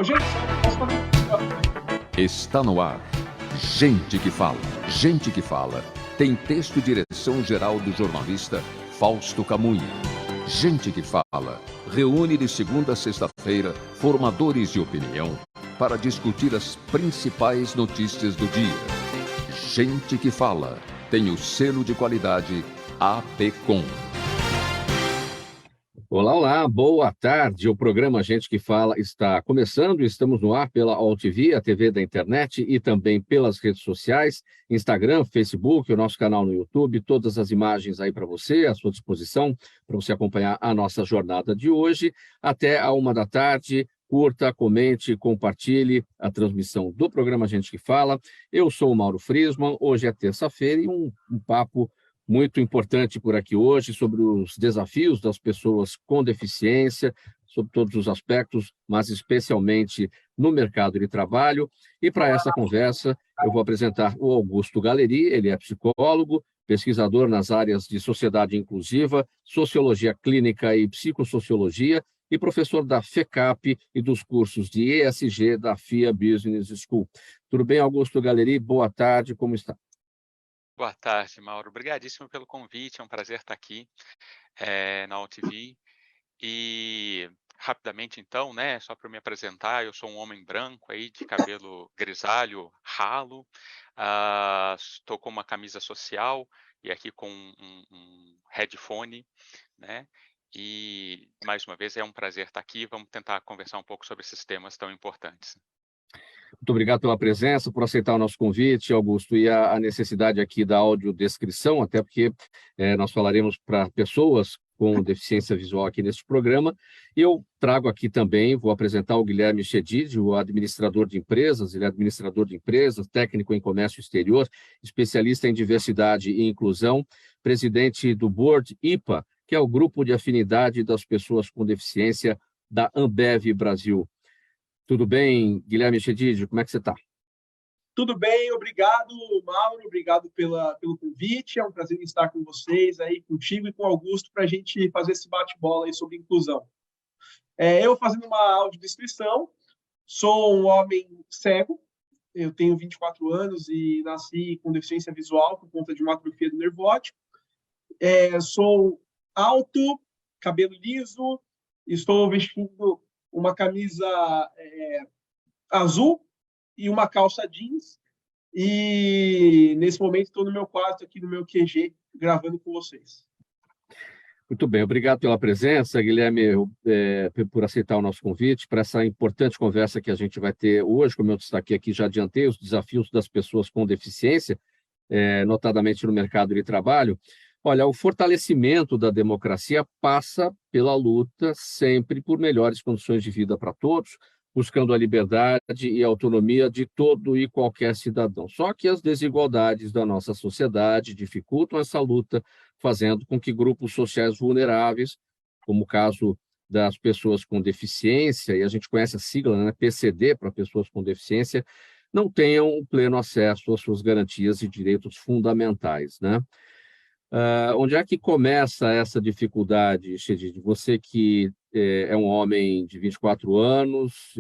Gente, posso fazer Está no ar. Gente que fala. Gente que fala. Tem texto e direção geral do jornalista Fausto Camunha. Gente que fala. Reúne de segunda a sexta-feira formadores de opinião para discutir as principais notícias do dia. Gente que fala. Tem o selo de qualidade APCOM. Olá, boa tarde. O programa Gente que Fala está começando. Estamos no ar pela AllTV, a TV da internet, e também pelas redes sociais, Instagram, Facebook, o nosso canal no YouTube, todas as imagens aí para você, à sua disposição, para você acompanhar a nossa jornada de hoje, até a 13h. Curta, comente, compartilhe a transmissão do programa Gente que Fala. Eu sou o Mauro Friesman, hoje é terça-feira e um papo muito importante por aqui hoje sobre os desafios das pessoas com deficiência, sobre todos os aspectos, mas especialmente no mercado de trabalho. E para essa conversa, eu vou apresentar o Augusto Galleri. Ele é psicólogo, pesquisador nas áreas de sociedade inclusiva, sociologia clínica e psicossociologia, e professor da FECAP e dos cursos de ESG da FIA Business School. Tudo bem, Augusto Galleri? Boa tarde, como está? Boa tarde, Mauro. Obrigadíssimo pelo convite. É um prazer estar aqui na AllTV. E rapidamente, então, só para me apresentar, eu sou um homem branco aí, de cabelo grisalho, ralo. Estou com uma camisa social e aqui com um headphone, né? E, mais uma vez, é um prazer estar aqui. Vamos tentar conversar um pouco sobre esses temas tão importantes. Muito obrigado pela presença, por aceitar o nosso convite, Augusto, e a necessidade aqui da audiodescrição, até porque nós falaremos para pessoas com deficiência visual aqui neste programa. E eu trago aqui também, vou apresentar o Guilherme Chedid, o administrador de empresas. Ele é administrador de empresas, técnico em comércio exterior, especialista em diversidade e inclusão, presidente do Board IPA, que é o Grupo de Afinidade das Pessoas com Deficiência da Ambev Brasil. Tudo bem, Guilherme Chedid? Como é que você está? Tudo bem, obrigado, Mauro, obrigado pelo convite. É um prazer estar com vocês, aí, contigo e com o Augusto, para a gente fazer esse bate-bola aí sobre inclusão. Eu fazendo uma audiodescrição, sou um homem cego, eu tenho 24 anos e nasci com deficiência visual por conta de uma atrofia do nervo óptico. Sou alto, cabelo liso, estou vestindo uma camisa azul e uma calça jeans. E, nesse momento, estou no meu quarto, aqui no meu QG, gravando com vocês. Muito bem, obrigado pela presença, Guilherme, por aceitar o nosso convite para essa importante conversa que a gente vai ter hoje. Como eu destaquei aqui, já adiantei os desafios das pessoas com deficiência, notadamente no mercado de trabalho. Olha, o fortalecimento da democracia passa pela luta sempre por melhores condições de vida para todos, buscando a liberdade e a autonomia de todo e qualquer cidadão. Só que as desigualdades da nossa sociedade dificultam essa luta, fazendo com que grupos sociais vulneráveis, como o caso das pessoas com deficiência, e a gente conhece a sigla, né, PCD, para pessoas com deficiência, não tenham o pleno acesso às suas garantias e direitos fundamentais, né? Onde é que começa essa dificuldade, Chedid? Você que é um homem de 24 anos,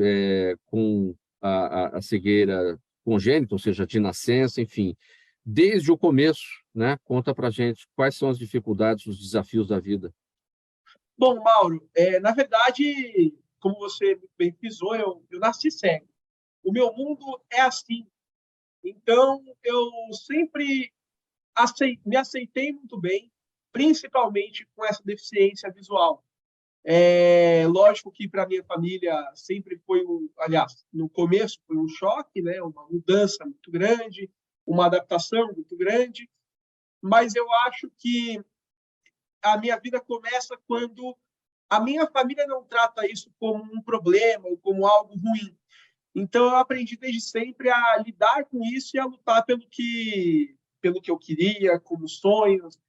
com a cegueira congênita, ou seja, de nascença, enfim, desde o começo, né? Conta para a gente quais são as dificuldades, os desafios da vida. Bom, Mauro, na verdade, como você bem frisou, eu nasci cego. O meu mundo é assim. Então, eu sempre me aceitei muito bem, principalmente com essa deficiência visual. Lógico que para minha família sempre foi aliás, no começo foi um choque, né? Uma mudança muito grande, uma adaptação muito grande, mas eu acho que a minha vida começa quando a minha família não trata isso como um problema ou como algo ruim. Então, eu aprendi desde sempre a lidar com isso e a lutar pelo que eu queria, como sonhos.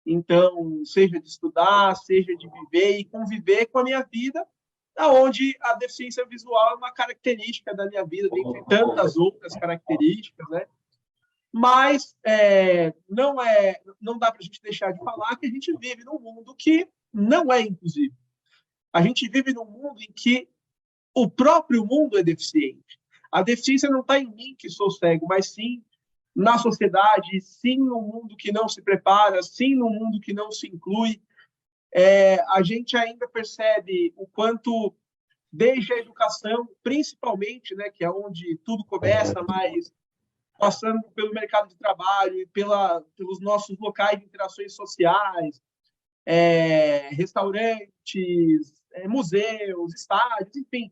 Então, seja de estudar, seja de viver e conviver com a minha vida, onde a deficiência visual é uma característica da minha vida, dentre tantas outras características, né? Mas não dá para a gente deixar de falar que a gente vive num mundo que não é inclusivo. A gente vive num mundo em que o próprio mundo é deficiente. A deficiência não está em mim, que sou cego, mas sim na sociedade, sim no mundo que não se prepara, sim no mundo que não se inclui. A gente ainda percebe o quanto, desde a educação, principalmente, né, que é onde tudo começa, mas passando pelo mercado de trabalho e pelos nossos locais de interações sociais, restaurantes, museus, estádios, enfim,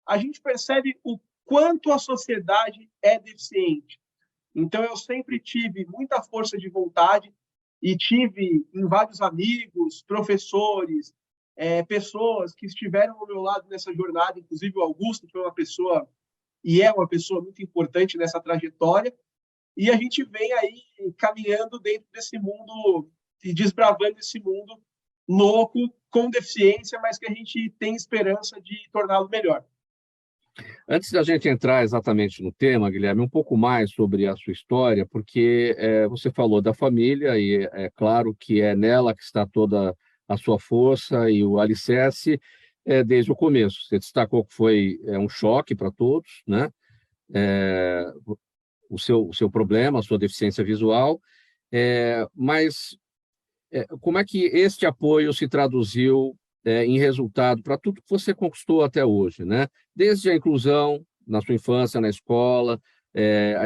a gente percebe o quanto a sociedade é deficiente. Então, eu sempre tive muita força de vontade e tive em vários amigos, professores, pessoas que estiveram ao meu lado nessa jornada, inclusive o Augusto foi uma pessoa e é uma pessoa muito importante nessa trajetória, e a gente vem aí caminhando dentro desse mundo e desbravando esse mundo louco, com deficiência, mas que a gente tem esperança de torná-lo melhor. Antes da gente entrar exatamente no tema, Guilherme, um pouco mais sobre a sua história, porque você falou da família e é claro que é nela que está toda a sua força e o alicerce desde o começo. Você destacou que foi um choque para todos, né? O seu problema, a sua deficiência visual, mas como é que este apoio se traduziu em resultado para tudo que você conquistou até hoje, né? Desde a inclusão na sua infância, na escola,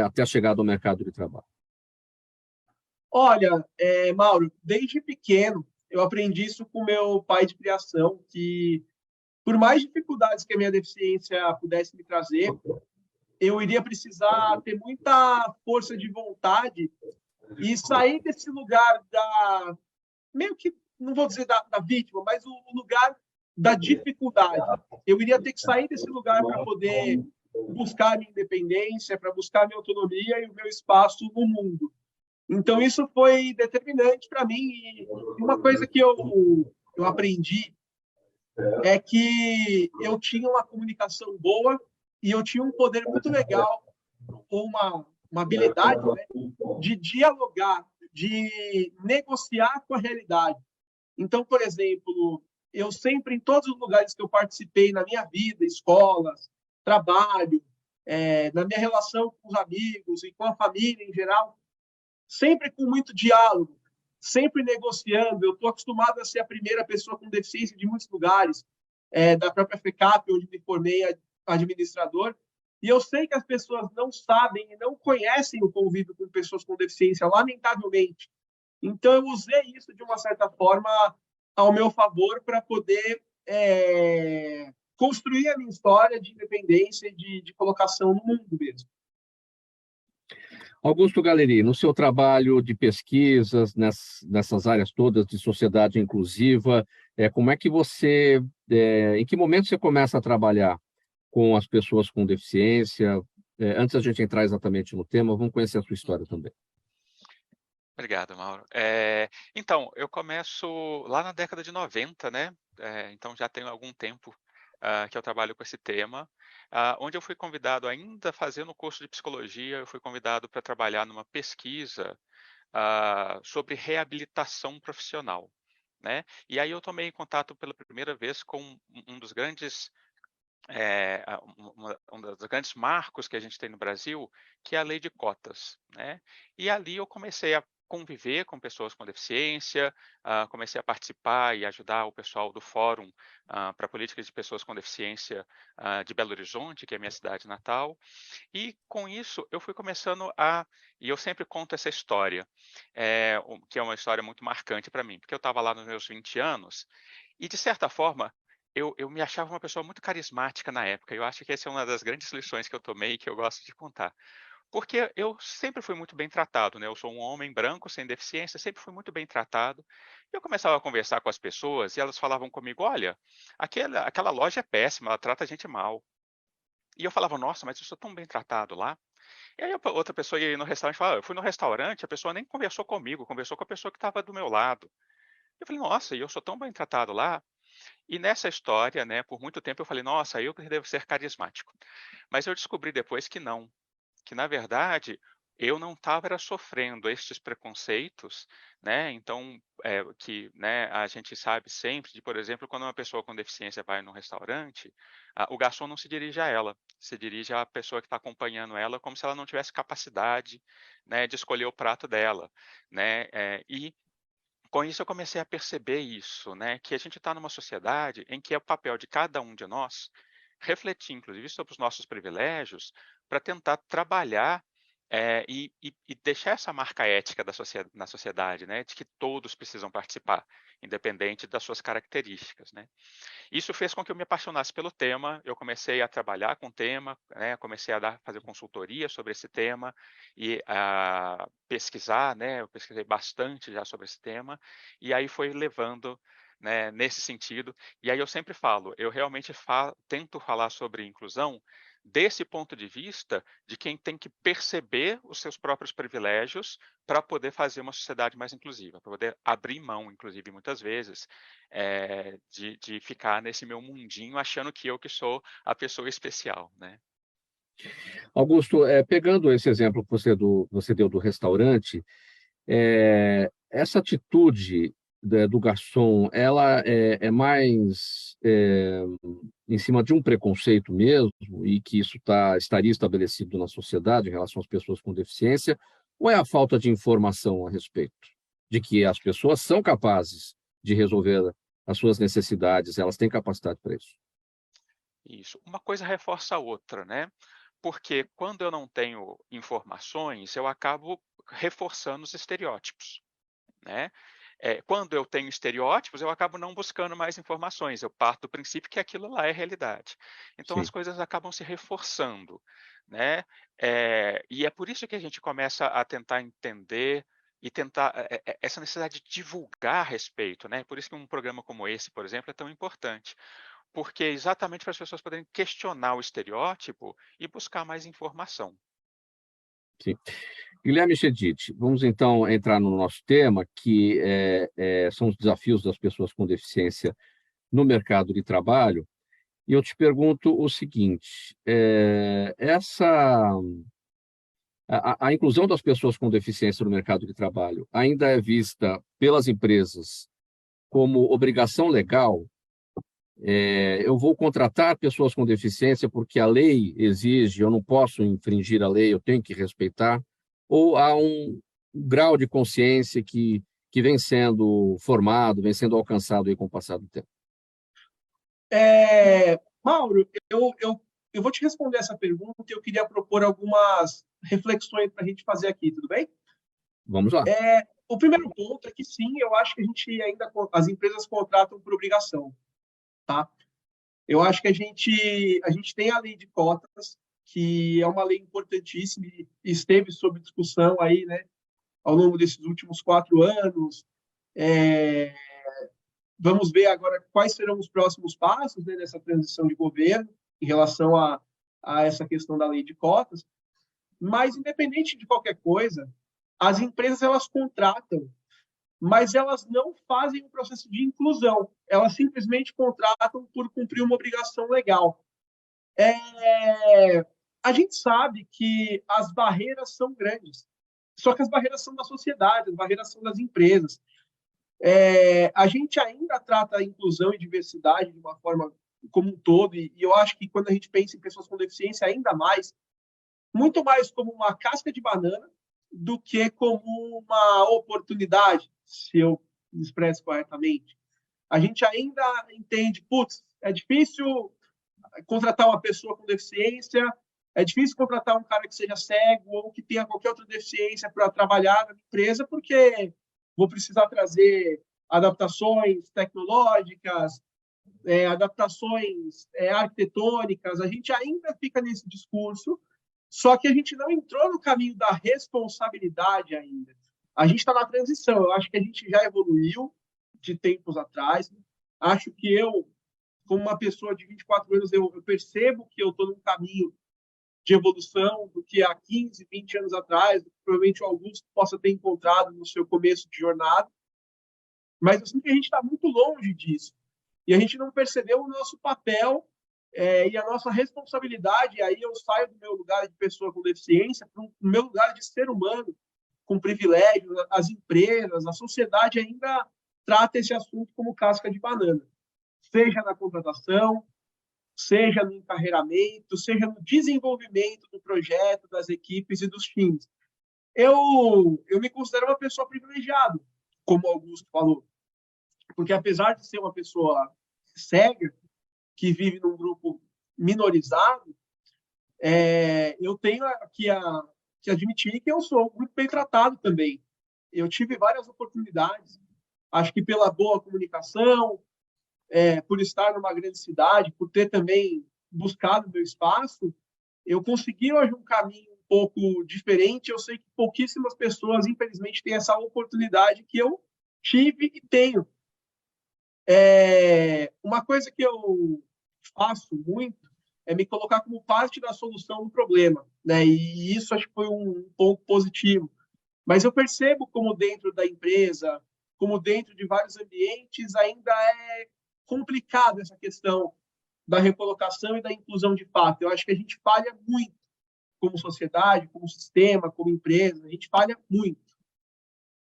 até a chegada ao mercado de trabalho? Olha, Mauro, desde pequeno eu aprendi isso com meu pai de criação, que por mais dificuldades que a minha deficiência pudesse me trazer, eu iria precisar ter muita força de vontade e sair desse lugar meio que, não vou dizer da vítima, mas o lugar da dificuldade. Eu iria ter que sair desse lugar para poder buscar a minha independência, para buscar a minha autonomia e o meu espaço no mundo. Então, isso foi determinante para mim. E uma coisa que eu aprendi é que eu tinha uma comunicação boa e eu tinha um poder muito legal, ou uma habilidade, né, de dialogar, de negociar com a realidade. Então, por exemplo, eu sempre, em todos os lugares que eu participei na minha vida, escolas, trabalho, na minha relação com os amigos e com a família em geral, sempre com muito diálogo, sempre negociando. Eu estou acostumado a ser a primeira pessoa com deficiência de muitos lugares, da própria FECAP, onde me formei administrador, e eu sei que as pessoas não sabem e não conhecem o convívio com pessoas com deficiência, lamentavelmente. Então, eu usei isso, de uma certa forma, ao meu favor para poder construir a minha história de independência e de colocação no mundo mesmo. Augusto Gallery, no seu trabalho de pesquisas nessas áreas todas de sociedade inclusiva, como é que você, em que momento você começa a trabalhar com as pessoas com deficiência? Antes da gente entrar exatamente no tema, vamos conhecer a sua história também. Obrigado, Mauro. Então, eu começo lá na década de 90, né? Então, já tem algum tempo que eu trabalho com esse tema, onde eu fui convidado, ainda fazendo o curso de psicologia, eu fui convidado para trabalhar numa pesquisa sobre reabilitação profissional, né? E aí eu tomei contato pela primeira vez com um dos grandes um dos grandes marcos que a gente tem no Brasil, que é a lei de cotas, né? E ali eu comecei a conviver com pessoas com deficiência, comecei a participar e ajudar o pessoal do Fórum para Políticas de Pessoas com Deficiência de Belo Horizonte, que é a minha cidade natal, e com isso eu fui começando e eu sempre conto essa história, que é uma história muito marcante para mim, porque eu estava lá nos meus 20 anos, e de certa forma, eu me achava uma pessoa muito carismática na época. Eu acho que essa é uma das grandes lições que eu tomei e que eu gosto de contar. Porque eu sempre fui muito bem tratado, né? Eu sou um homem branco, sem deficiência, sempre fui muito bem tratado. E eu começava a conversar com as pessoas e elas falavam comigo, olha, aquela loja é péssima, ela trata a gente mal. E eu falava, nossa, mas eu sou tão bem tratado lá. E aí outra pessoa ia no restaurante e falava, eu fui no restaurante, a pessoa nem conversou comigo, conversou com a pessoa que estava do meu lado. Eu falei, nossa, e eu sou tão bem tratado lá. E nessa história, né, por muito tempo eu falei, nossa, eu que devo ser carismático. Mas eu descobri depois que não, que na verdade eu não estava sofrendo estes preconceitos, né? Então, né, a gente sabe sempre de, por exemplo, quando uma pessoa com deficiência vai num restaurante, o garçom não se dirige a ela, se dirige à pessoa que está acompanhando ela como se ela não tivesse capacidade, né, de escolher o prato dela, né? E com isso eu comecei a perceber isso, né, que a gente está numa sociedade em que é o papel de cada um de nós refletir, inclusive, sobre os nossos privilégios para tentar trabalhar e deixar essa marca ética na sociedade, né, de que todos precisam participar, independente das suas características, né. Isso fez com que eu me apaixonasse pelo tema, eu comecei a trabalhar com o tema, né, comecei a fazer consultoria sobre esse tema e a pesquisar, né, eu pesquisei bastante já sobre esse tema, e aí foi levando, né, nesse sentido. E aí eu sempre falo, eu realmente tento falar sobre inclusão desse ponto de vista de quem tem que perceber os seus próprios privilégios para poder fazer uma sociedade mais inclusiva, para poder abrir mão, inclusive, muitas vezes, de ficar nesse meu mundinho achando que eu que sou a pessoa especial, né? Augusto, pegando esse exemplo que você deu do restaurante, essa atitude do garçom, ela é mais em cima de um preconceito mesmo, e que isso estaria estabelecido na sociedade em relação às pessoas com deficiência, ou é a falta de informação a respeito de que as pessoas são capazes de resolver as suas necessidades, elas têm capacidade para isso? Isso. Uma coisa reforça a outra, né? Porque quando eu não tenho informações, eu acabo reforçando os estereótipos, né? Quando eu tenho estereótipos, eu acabo não buscando mais informações. Eu parto do princípio que aquilo lá é realidade. Então as Sim. coisas acabam se reforçando, né? E é por isso que a gente começa a tentar entender e tentar essa necessidade de divulgar a respeito, né? Por isso que um programa como esse, por exemplo, é tão importante, porque é exatamente para as pessoas poderem questionar o estereótipo e buscar mais informação. Sim. Guilherme Chedid, vamos então entrar no nosso tema, que são os desafios das pessoas com deficiência no mercado de trabalho. E eu te pergunto o seguinte: a inclusão das pessoas com deficiência no mercado de trabalho ainda é vista pelas empresas como obrigação legal? Eu vou contratar pessoas com deficiência porque a lei exige, eu não posso infringir a lei, eu tenho que respeitar? Ou há um grau de consciência que vem sendo formado, vem sendo alcançado aí com o passar do tempo? Mauro, eu vou te responder essa pergunta e eu queria propor algumas reflexões para a gente fazer aqui, tudo bem? Vamos lá. O primeiro ponto é que sim, eu acho que as empresas contratam por obrigação, tá? Eu acho que a gente tem a lei de cotas, que é uma lei importantíssima e esteve sob discussão aí, né, ao longo desses últimos 4 anos. Vamos ver agora quais serão os próximos passos, né, nessa transição de governo em relação a essa questão da lei de cotas. Mas, independente de qualquer coisa, as empresas elas contratam, mas elas não fazem o processo de inclusão. Elas simplesmente contratam por cumprir uma obrigação legal. A gente sabe que as barreiras são grandes, só que as barreiras são da sociedade, as barreiras são das empresas. A gente ainda trata a inclusão e diversidade de uma forma como um todo, e eu acho que quando a gente pensa em pessoas com deficiência, ainda mais, muito mais como uma casca de banana do que como uma oportunidade, se eu me expresso corretamente. A gente ainda entende, putz, é difícil contratar uma pessoa com deficiência, é difícil contratar um cara que seja cego ou que tenha qualquer outra deficiência para trabalhar na empresa, porque vou precisar trazer adaptações tecnológicas, adaptações arquitetônicas. A gente ainda fica nesse discurso, só que a gente não entrou no caminho da responsabilidade ainda. A gente está na transição. Eu acho que a gente já evoluiu de tempos atrás. Acho que eu, como uma pessoa de 24 anos, eu percebo que eu estou num caminho de evolução do que há 15, 20 anos atrás, provavelmente o Augusto possa ter encontrado no seu começo de jornada. Mas eu sinto que a gente está muito longe disso. E a gente não percebeu o nosso papel E a nossa responsabilidade, aí eu saio do meu lugar de pessoa com deficiência para o meu lugar de ser humano com privilégios. As empresas, a sociedade ainda trata esse assunto como casca de banana, seja na contratação, seja no encarreiramento, seja no desenvolvimento do projeto, das equipes e dos times. Eu me considero uma pessoa privilegiada, como o Augusto falou, porque apesar de ser uma pessoa cega, que vive num grupo minorizado, eu tenho que admitir que eu sou muito bem tratado também. Eu tive várias oportunidades, acho que pela boa comunicação, por estar numa grande cidade, por ter também buscado meu espaço, eu consegui hoje um caminho um pouco diferente. Eu sei que pouquíssimas pessoas, infelizmente, têm essa oportunidade que eu tive e tenho. Uma coisa que eu faço muito é me colocar como parte da solução do problema, né? E isso acho que foi um ponto positivo. Mas eu percebo como dentro da empresa, como dentro de vários ambientes, ainda é complicado essa questão da recolocação e da inclusão de fato. Eu acho que a gente falha muito como sociedade, como sistema, como empresa, a gente falha muito.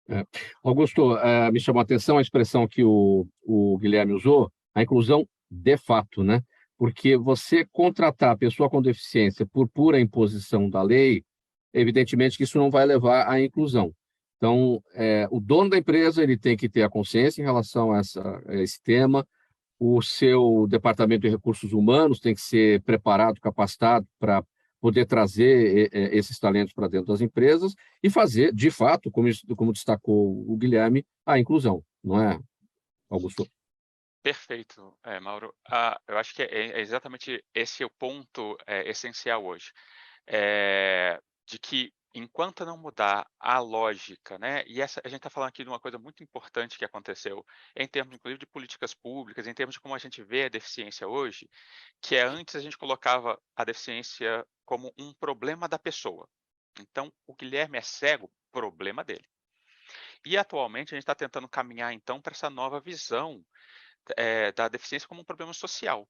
É. Augusto, me chamou a atenção a expressão que o Guilherme usou, a inclusão de fato, né? Porque você contratar a pessoa com deficiência por pura imposição da lei, evidentemente que isso não vai levar à inclusão. Então, o dono da empresa ele tem que ter a consciência em relação a esse tema, o seu departamento de recursos humanos tem que ser preparado, capacitado para poder trazer esses talentos para dentro das empresas e fazer, de fato, como destacou o Guilherme, a inclusão, não é, Augusto? Perfeito, Mauro. Eu acho que é exatamente esse o ponto essencial hoje. De que enquanto não mudar a lógica, né? E a gente está falando aqui de uma coisa muito importante que aconteceu em termos, inclusive, de políticas públicas, em termos de como a gente vê a deficiência hoje, que antes a gente colocava a deficiência como um problema da pessoa. Então, o Guilherme é cego, problema dele. E atualmente a gente está tentando caminhar então para essa nova visão da deficiência como um problema social,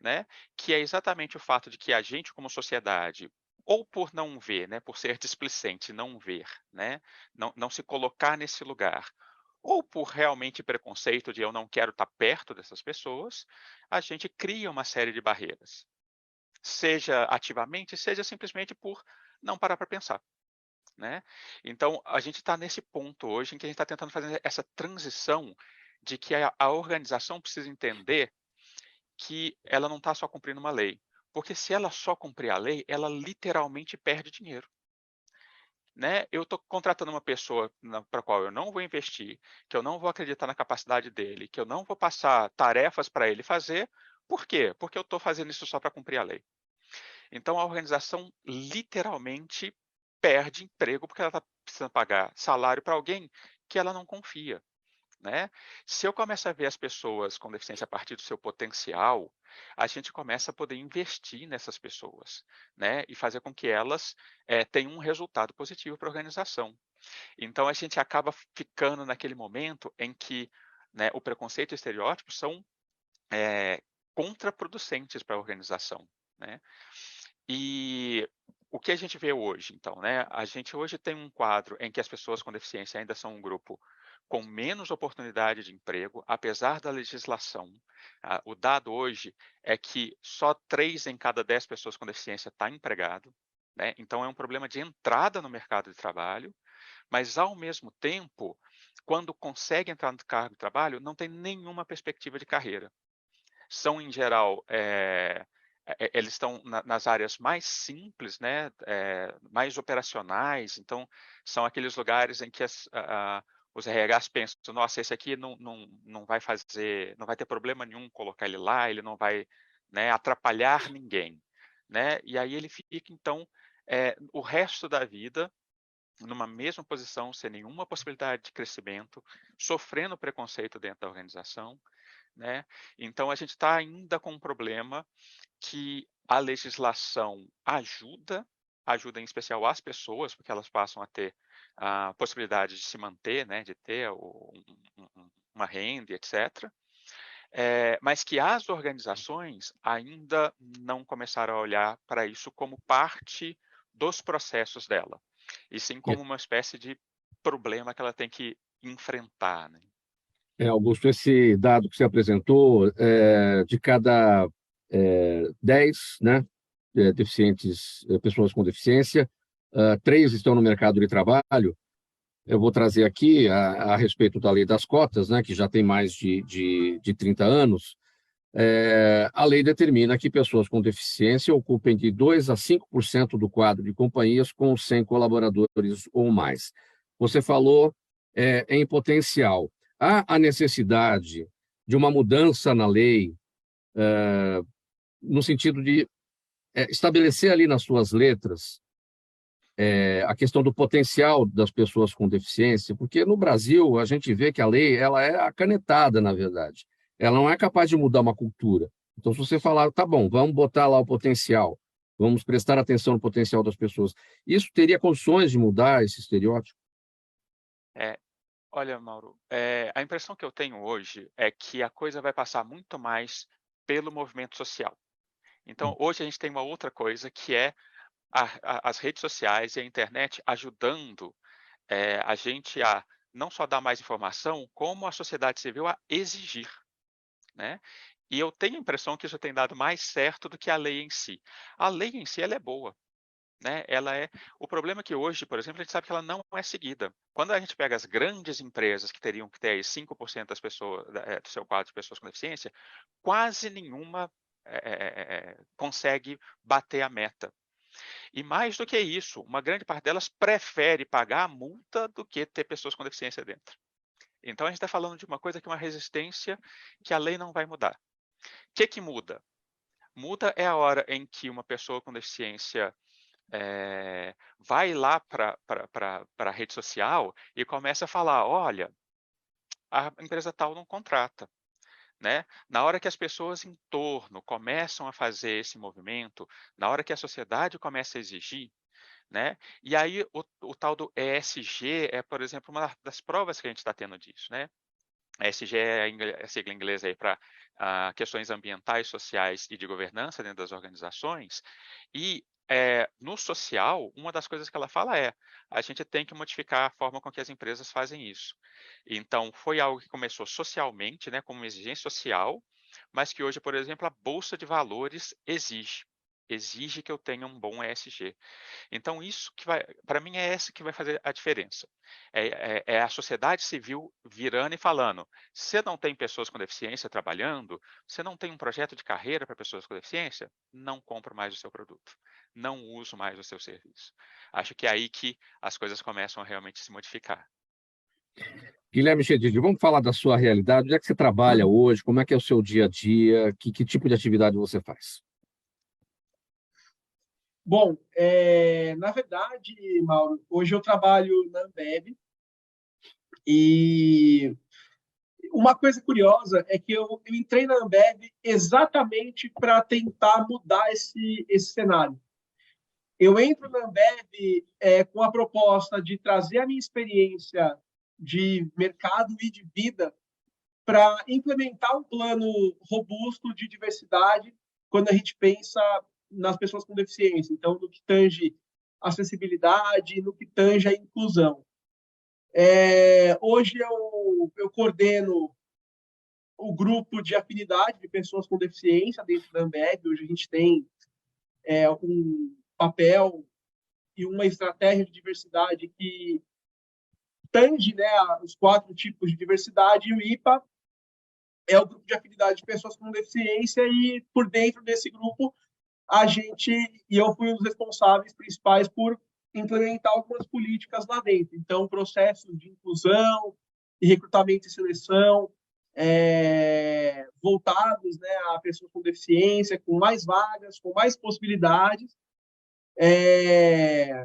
né? Que é exatamente o fato de que a gente, como sociedade, ou por não ver, né, por ser displicente, não ver, né, não se colocar nesse lugar, ou por realmente preconceito de eu não quero estar perto dessas pessoas, a gente cria uma série de barreiras, seja ativamente, seja simplesmente por não parar para pensar. Né? Então, a gente está nesse ponto hoje em que a gente está tentando fazer essa transição de que a organização precisa entender que ela não está só cumprindo uma lei. Porque se ela só cumprir a lei, ela literalmente perde dinheiro. Né? Eu estou contratando uma pessoa para a qual eu não vou investir, que eu não vou acreditar na capacidade dele, que eu não vou passar tarefas para ele fazer. Por quê? Porque eu estou fazendo isso só para cumprir a lei. Então, a organização literalmente perde emprego porque ela está precisando pagar salário para alguém que ela não confia. Né? Se eu começo a ver as pessoas com deficiência a partir do seu potencial, a gente começa a poder investir nessas pessoas, né? E fazer com que elas tenham um resultado positivo para a organização. Então, a gente acaba ficando naquele momento em que, né, o preconceito e o estereótipo são contraproducentes para a organização. Né? E o que a gente vê hoje, então, né? A gente hoje tem um quadro em que as pessoas com deficiência ainda são um grupo com menos oportunidade de emprego, apesar da legislação. O dado hoje é que só 3 em cada 10 pessoas com deficiência está empregado, né? Então é um problema de entrada no mercado de trabalho, mas ao mesmo tempo, quando consegue entrar no cargo de trabalho, não tem nenhuma perspectiva de carreira. São, em geral, eles estão nas áreas mais simples, né, mais operacionais, então são aqueles lugares em que os RHs pensam, nossa, esse aqui não vai fazer, não vai ter problema nenhum colocar ele lá, ele não vai, né, atrapalhar ninguém. Né? E aí ele fica, então, o resto da vida numa mesma posição, sem nenhuma possibilidade de crescimento, sofrendo preconceito dentro da organização. Né? Então, a gente está ainda com um problema que a legislação ajuda em especial as pessoas, porque elas passam a ter a possibilidade de se manter, né, de ter uma renda, etc. mas que as organizações ainda não começaram a olhar para isso como parte dos processos dela, e sim como uma espécie de problema que ela tem que enfrentar, né? Augusto, esse dado que você apresentou, de cada 10, né, deficientes, pessoas com deficiência, 3 estão no mercado de trabalho. Eu vou trazer aqui a respeito da lei das cotas, né, que já tem mais de 30 anos. A lei determina que pessoas com deficiência ocupem de 2% a 5% do quadro de companhias com 100 colaboradores ou mais. Você falou em potencial. Há a necessidade de uma mudança na lei, no sentido de estabelecer ali nas suas letras a questão do potencial das pessoas com deficiência, porque no Brasil a gente vê que a lei ela é acanetada, na verdade. Ela não é capaz de mudar uma cultura. Então, se você falar, tá bom, vamos botar lá o potencial, vamos prestar atenção no potencial das pessoas, isso teria condições de mudar esse estereótipo? Olha, Mauro, a impressão que eu tenho hoje é que a coisa vai passar muito mais pelo movimento social. Então, hoje a gente tem uma outra coisa que é as redes sociais e a internet ajudando a gente a não só dar mais informação, como a sociedade civil a exigir, né? E eu tenho a impressão que isso tem dado mais certo do que a lei em si. A lei em si ela é boa, né? O problema é que hoje, por exemplo, a gente sabe que ela não é seguida. Quando a gente pega as grandes empresas que teriam que ter aí 5% das pessoas, do seu quadro de pessoas com deficiência, quase nenhuma consegue bater a meta. E mais do que isso, uma grande parte delas prefere pagar a multa do que ter pessoas com deficiência dentro. Então a gente está falando de uma coisa que é uma resistência que a lei não vai mudar. O que muda? Muda é a hora em que uma pessoa com deficiência vai lá para a rede social e começa a falar, olha, a empresa tal não contrata. Né? Na hora que as pessoas em torno começam a fazer esse movimento, na hora que a sociedade começa a exigir, né? E aí o tal do ESG é, por exemplo, uma das provas que a gente está tendo disso, né? ESG é a sigla inglesa aí para questões ambientais, sociais e de governança dentro das organizações. E no social, uma das coisas que ela fala a gente tem que modificar a forma com que as empresas fazem isso. Então, foi algo que começou socialmente, né, como uma exigência social, mas que hoje, por exemplo, a Bolsa de Valores exige que eu tenha um bom ESG. Então, isso que para mim, é essa que vai fazer a diferença. É a sociedade civil virando e falando, você não tem pessoas com deficiência trabalhando, você não tem um projeto de carreira para pessoas com deficiência, não compro mais o seu produto, não uso mais o seu serviço. Acho que é aí que as coisas começam a realmente se modificar. Guilherme Chedid, vamos falar da sua realidade. Onde é que você trabalha hoje? Como é que é o seu dia a dia? Que tipo de atividade você faz? Bom, na verdade, Mauro, hoje eu trabalho na Ambev e uma coisa curiosa é que eu entrei na Ambev exatamente para tentar mudar esse cenário. Eu entro na Ambev com a proposta de trazer a minha experiência de mercado e de vida para implementar um plano robusto de diversidade quando a gente pensa nas pessoas com deficiência. Então, no que tange acessibilidade, no que tange a inclusão. Hoje eu coordeno o grupo de afinidade de pessoas com deficiência dentro da Ambev. Hoje a gente tem um papel e uma estratégia de diversidade que tange, né, os 4 tipos de diversidade, e o IPA é o grupo de afinidade de pessoas com deficiência, e por dentro desse grupo eu fui um dos responsáveis principais por implementar algumas políticas lá dentro. Então, processos de inclusão e recrutamento e seleção voltados, né, a pessoas com deficiência, com mais vagas, com mais possibilidades.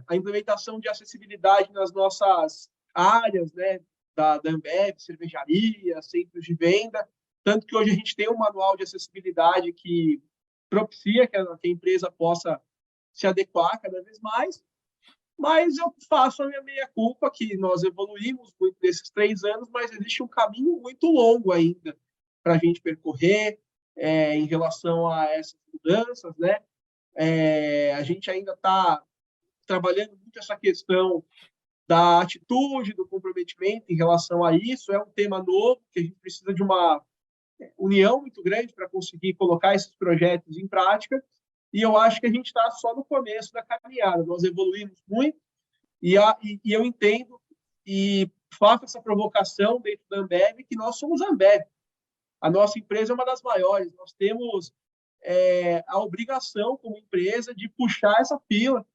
A implementação de acessibilidade nas nossas áreas, né, da Ambev, cervejaria, centros de venda, tanto que hoje a gente tem um manual de acessibilidade que propicia que a empresa possa se adequar cada vez mais, mas eu faço a minha meia-culpa, que nós evoluímos muito nesses 3 anos, mas existe um caminho muito longo ainda para a gente percorrer em relação a essas mudanças, né? A gente ainda está trabalhando muito essa questão da atitude, do comprometimento em relação a isso. É um tema novo, que a gente precisa de uma união muito grande para conseguir colocar esses projetos em prática, e eu acho que a gente está só no começo da caminhada. Nós evoluímos muito, e eu entendo e faço essa provocação dentro da Ambev, que nós somos a Ambev. A nossa empresa é uma das maiores. Nós temos a obrigação, como empresa, de puxar essa fila.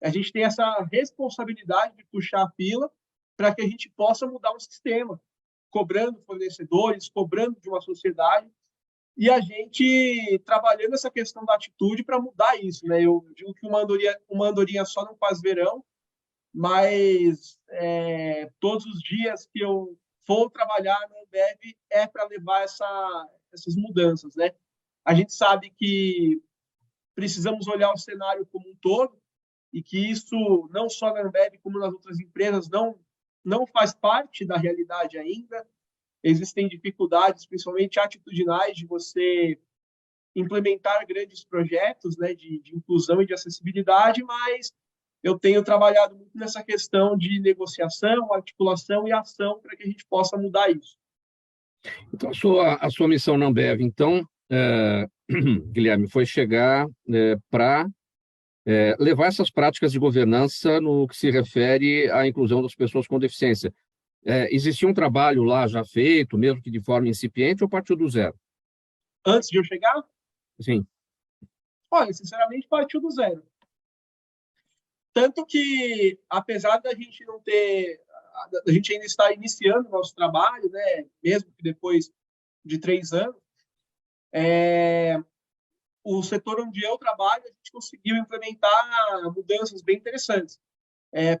A gente tem essa responsabilidade de puxar a fila para que a gente possa mudar o sistema, cobrando fornecedores, cobrando de uma sociedade, e a gente trabalhando essa questão da atitude para mudar isso, né? Eu digo que uma andorinha só não faz verão, mas todos os dias que eu for trabalhar na Ambev é para levar essas mudanças, né? A gente sabe que precisamos olhar o cenário como um todo e que isso, não só na Ambev como nas outras empresas, não faz parte da realidade ainda. Existem dificuldades, principalmente atitudinais, de você implementar grandes projetos, né, de inclusão e de acessibilidade, mas eu tenho trabalhado muito nessa questão de negociação, articulação e ação para que a gente possa mudar isso. Então, a sua missão na Ambev, então, Guilherme, foi chegar para levar essas práticas de governança no que se refere à inclusão das pessoas com deficiência. Existia um trabalho lá já feito, mesmo que de forma incipiente, ou partiu do zero? Antes de eu chegar? Sim. Olha, sinceramente, partiu do zero. Tanto que, apesar da gente não ter... A gente ainda está iniciando o nosso trabalho, né? Mesmo que depois de 3 anos, o setor onde eu trabalho, a gente conseguiu implementar mudanças bem interessantes.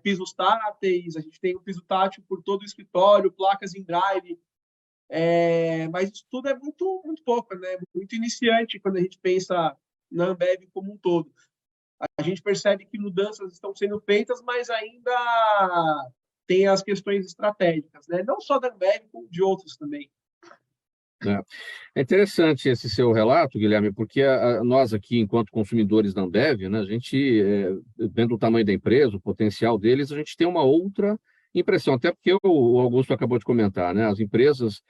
Pisos táteis, a gente tem um piso tátil por todo o escritório, placas em braille, mas isso tudo é muito, muito pouco, né? Muito iniciante quando a gente pensa na Ambev como um todo. A gente percebe que mudanças estão sendo feitas, mas ainda tem as questões estratégicas, né? Não só da Ambev, como de outros também. É interessante esse seu relato, Guilherme, porque nós aqui, enquanto consumidores da Ambev, né, a gente, vendo o tamanho da empresa, o potencial deles, a gente tem uma outra impressão, até porque o Augusto acabou de comentar, né, as empresas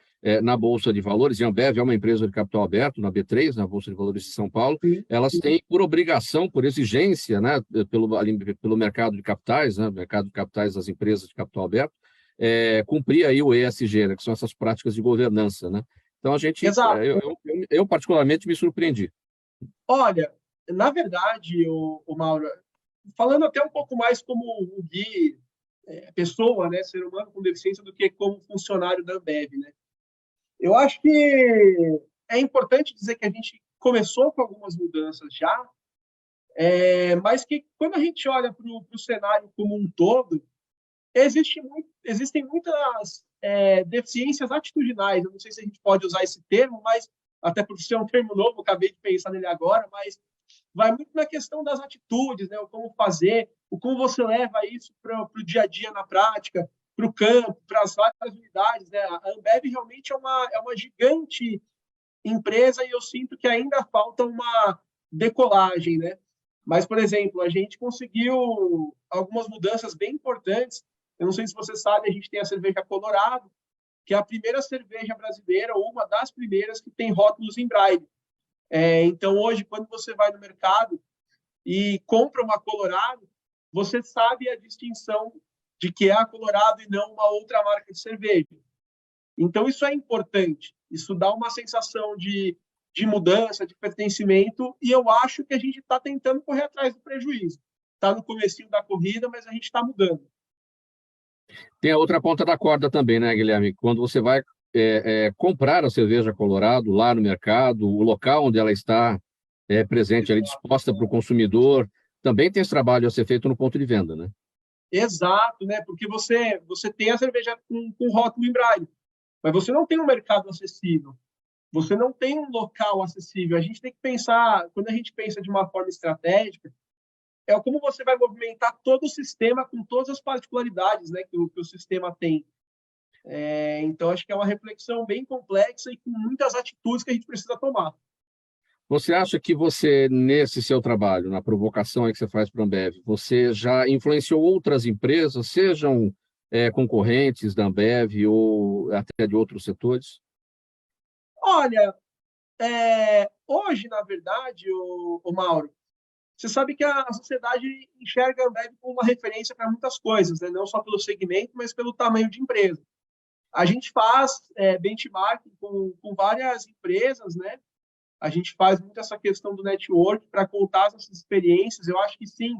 na Bolsa de Valores, e a Ambev é uma empresa de capital aberto, na B3, na Bolsa de Valores de São Paulo, elas têm por obrigação, por exigência, né, pelo mercado de capitais, né, mercado de capitais das empresas de capital aberto, cumprir aí o ESG, né, que são essas práticas de governança, né? Então, eu particularmente me surpreendi. Olha, na verdade, o Mauro, falando até um pouco mais como o Gui, pessoa, né, ser humano com deficiência, do que como funcionário da Ambev, né? Eu acho que é importante dizer que a gente começou com algumas mudanças já, mas que quando a gente olha para o cenário como um todo, existem muitas deficiências atitudinais. Eu não sei se a gente pode usar esse termo, mas até por ser um termo novo, acabei de pensar nele agora, mas vai muito na questão das atitudes, né? O como fazer, o como você leva isso para o dia a dia na prática, para o campo, para as várias unidades, né? A Ambev realmente é uma gigante empresa e eu sinto que ainda falta uma decolagem, né? Mas, por exemplo, a gente conseguiu algumas mudanças bem importantes. Eu não sei se você sabe, a gente tem a cerveja Colorado, que é a primeira cerveja brasileira, ou uma das primeiras, que tem rótulos em braille. Então, hoje, quando você vai no mercado e compra uma Colorado, você sabe a distinção de que é a Colorado e não uma outra marca de cerveja. Então, isso é importante. Isso dá uma sensação de mudança, de pertencimento, e eu acho que a gente está tentando correr atrás do prejuízo. Está no comecinho da corrida, mas a gente está mudando. Tem a outra ponta da corda também, né, Guilherme? Quando você vai comprar a cerveja Colorado lá no mercado, o local onde ela está presente ali, disposta para o consumidor, também tem esse trabalho a ser feito no ponto de venda, né? Exato, né? Porque você tem a cerveja com rótulo em braille, mas você não tem um mercado acessível, você não tem um local acessível. A gente tem que pensar, quando a gente pensa de uma forma estratégica, como você vai movimentar todo o sistema com todas as particularidades, né, que o sistema tem. Então, acho que é uma reflexão bem complexa e com muitas atitudes que a gente precisa tomar. Você acha que você, nesse seu trabalho, na provocação aí que você faz para a Ambev, você já influenciou outras empresas, sejam concorrentes da Ambev ou até de outros setores? Olha, hoje, na verdade, o Mauro, você sabe que a sociedade enxerga a Ambev como uma referência para muitas coisas, né? Não só pelo segmento, mas pelo tamanho de empresa. A gente faz benchmarking com várias empresas, né? A gente faz muito essa questão do network para contar essas experiências. Eu acho que sim,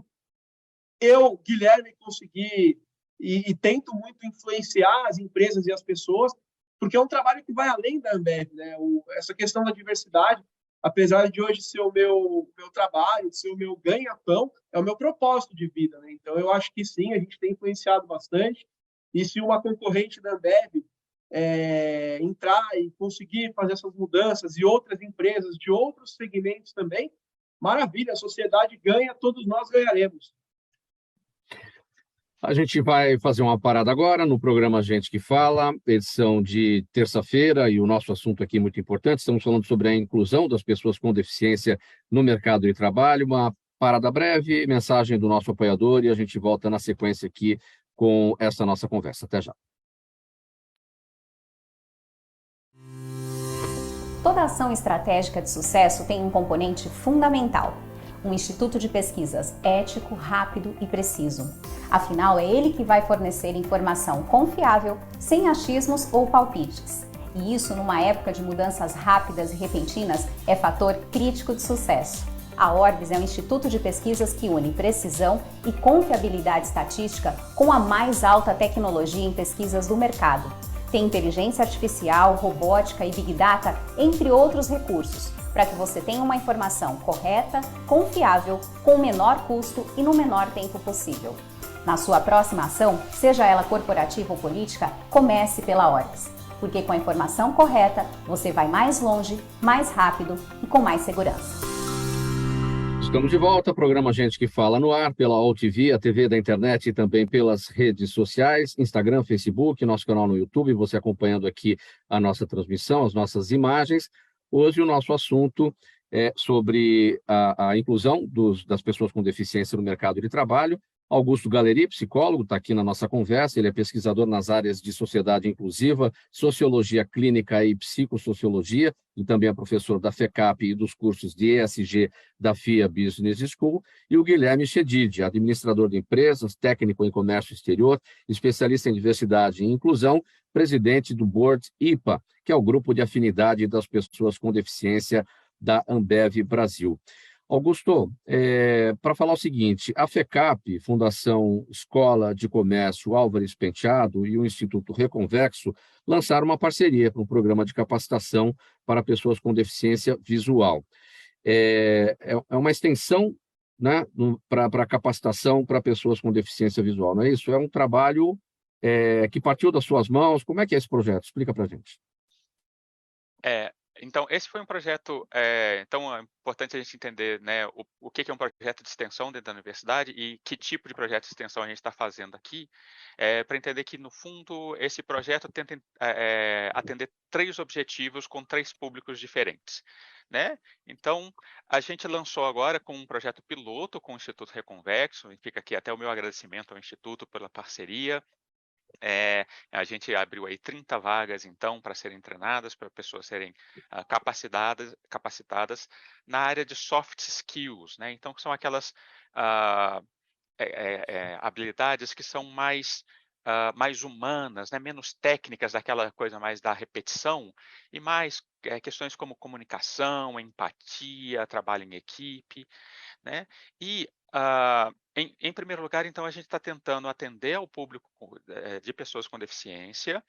eu, Guilherme, consegui e tento muito influenciar as empresas e as pessoas, porque é um trabalho que vai além da Ambev, né? Essa questão da diversidade, apesar de hoje ser o meu trabalho, ser o meu ganha-pão, é o meu propósito de vida, né? Então, eu acho que sim, a gente tem influenciado bastante. E se uma concorrente da Ambev entrar e conseguir fazer essas mudanças e outras empresas de outros segmentos também, maravilha, a sociedade ganha, todos nós ganharemos. A gente vai fazer uma parada agora no programa Gente que Fala, edição de terça-feira, e o nosso assunto aqui é muito importante. Estamos falando sobre a inclusão das pessoas com deficiência no mercado de trabalho. Uma parada breve, mensagem do nosso apoiador, e a gente volta na sequência aqui com essa nossa conversa. Até já. Toda ação estratégica de sucesso tem um componente fundamental: um instituto de pesquisas ético, rápido e preciso. Afinal, é ele que vai fornecer informação confiável, sem achismos ou palpites. E isso, numa época de mudanças rápidas e repentinas, é fator crítico de sucesso. A Orbis é um instituto de pesquisas que une precisão e confiabilidade estatística com a mais alta tecnologia em pesquisas do mercado. Tem inteligência artificial, robótica e Big Data, entre outros recursos, para que você tenha uma informação correta, confiável, com o menor custo e no menor tempo possível. Na sua próxima ação, seja ela corporativa ou política, comece pela Orbis, porque com a informação correta, você vai mais longe, mais rápido e com mais segurança. Estamos de volta, programa Gente que Fala no ar, pela UOL-TV, a TV da internet e também pelas redes sociais, Instagram, Facebook, nosso canal no YouTube, você acompanhando aqui a nossa transmissão, as nossas imagens. Hoje o nosso assunto é sobre a inclusão das pessoas com deficiência no mercado de trabalho. Augusto Galeri, psicólogo, está aqui na nossa conversa. Ele é pesquisador nas áreas de sociedade inclusiva, sociologia clínica e psicossociologia, e também é professor da FECAP e dos cursos de ESG da FIA Business School. E o Guilherme Chedid, administrador de empresas, técnico em comércio exterior, especialista em diversidade e inclusão, presidente do Board IPA, que é o Grupo de Afinidade das Pessoas com Deficiência da Ambev Brasil. Augusto, para falar o seguinte, a FECAP, Fundação Escola de Comércio Álvares Penteado e o Instituto Reconvexo lançaram uma parceria para um programa de capacitação para pessoas com deficiência visual. É uma extensão, né, para capacitação para pessoas com deficiência visual, não é isso? É um trabalho que partiu das suas mãos. Como é que é esse projeto? Explica para a gente. Então, esse foi um projeto, então é importante a gente entender, né, o que é um projeto de extensão dentro da universidade e que tipo de projeto de extensão a gente está fazendo aqui, para entender que, no fundo, esse projeto tenta atender 3 objetivos com 3 públicos diferentes, né? Então, a gente lançou agora com um projeto piloto com o Instituto Reconvexo, e fica aqui até o meu agradecimento ao Instituto pela parceria. A gente abriu aí 30 vagas, então, para serem treinadas, para pessoas serem capacitadas na área de soft skills, né? Então, que são aquelas habilidades que são mais humanas, né? Menos técnicas, daquela coisa mais da repetição, e mais questões como comunicação, empatia, trabalho em equipe, né? E, em primeiro lugar, então, a gente está tentando atender ao público de pessoas com deficiência,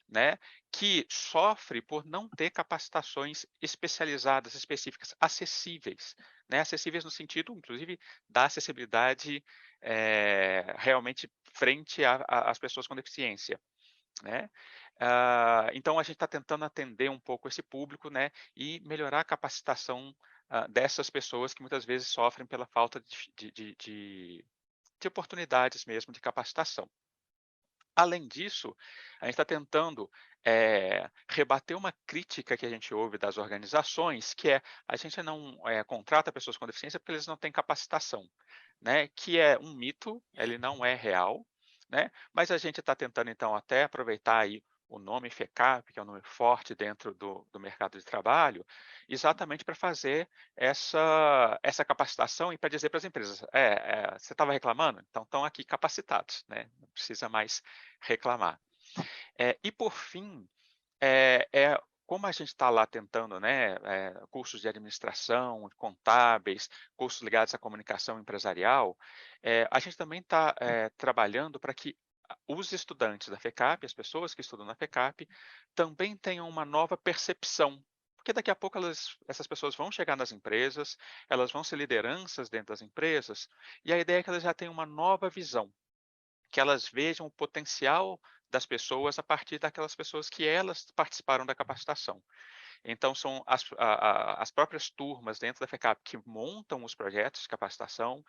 né, que sofre por não ter capacitações especializadas, específicas, acessíveis, né, acessíveis no sentido, inclusive, da acessibilidade realmente frente às pessoas com deficiência, né? Então, a gente está tentando atender um pouco esse público, né, e melhorar a capacitação dessas pessoas que muitas vezes sofrem pela falta de oportunidades mesmo de capacitação. Além disso, a gente está tentando rebater uma crítica que a gente ouve das organizações, que é a gente não contrata pessoas com deficiência porque eles não têm capacitação, né? Que é um mito, ele não é real, né? Mas a gente está tentando, então, até aproveitar aí o nome FECAP, que é um nome forte dentro do mercado de trabalho, exatamente para fazer essa capacitação e para dizer para as empresas, você estava reclamando? Então estão aqui capacitados, né? Não precisa mais reclamar. E por fim, como a gente está lá tentando, né, cursos de administração, contábeis, cursos ligados à comunicação empresarial, a gente também está trabalhando para que os estudantes da FECAP, as pessoas que estudam na FECAP, também tenham uma nova percepção. Porque daqui a pouco essas pessoas vão chegar nas empresas, elas vão ser lideranças dentro das empresas, e a ideia é que elas já tenham uma nova visão, que elas vejam o potencial das pessoas a partir daquelas pessoas que elas participaram da capacitação. Então, são as próprias turmas dentro da FECAP que montam os projetos de capacitação,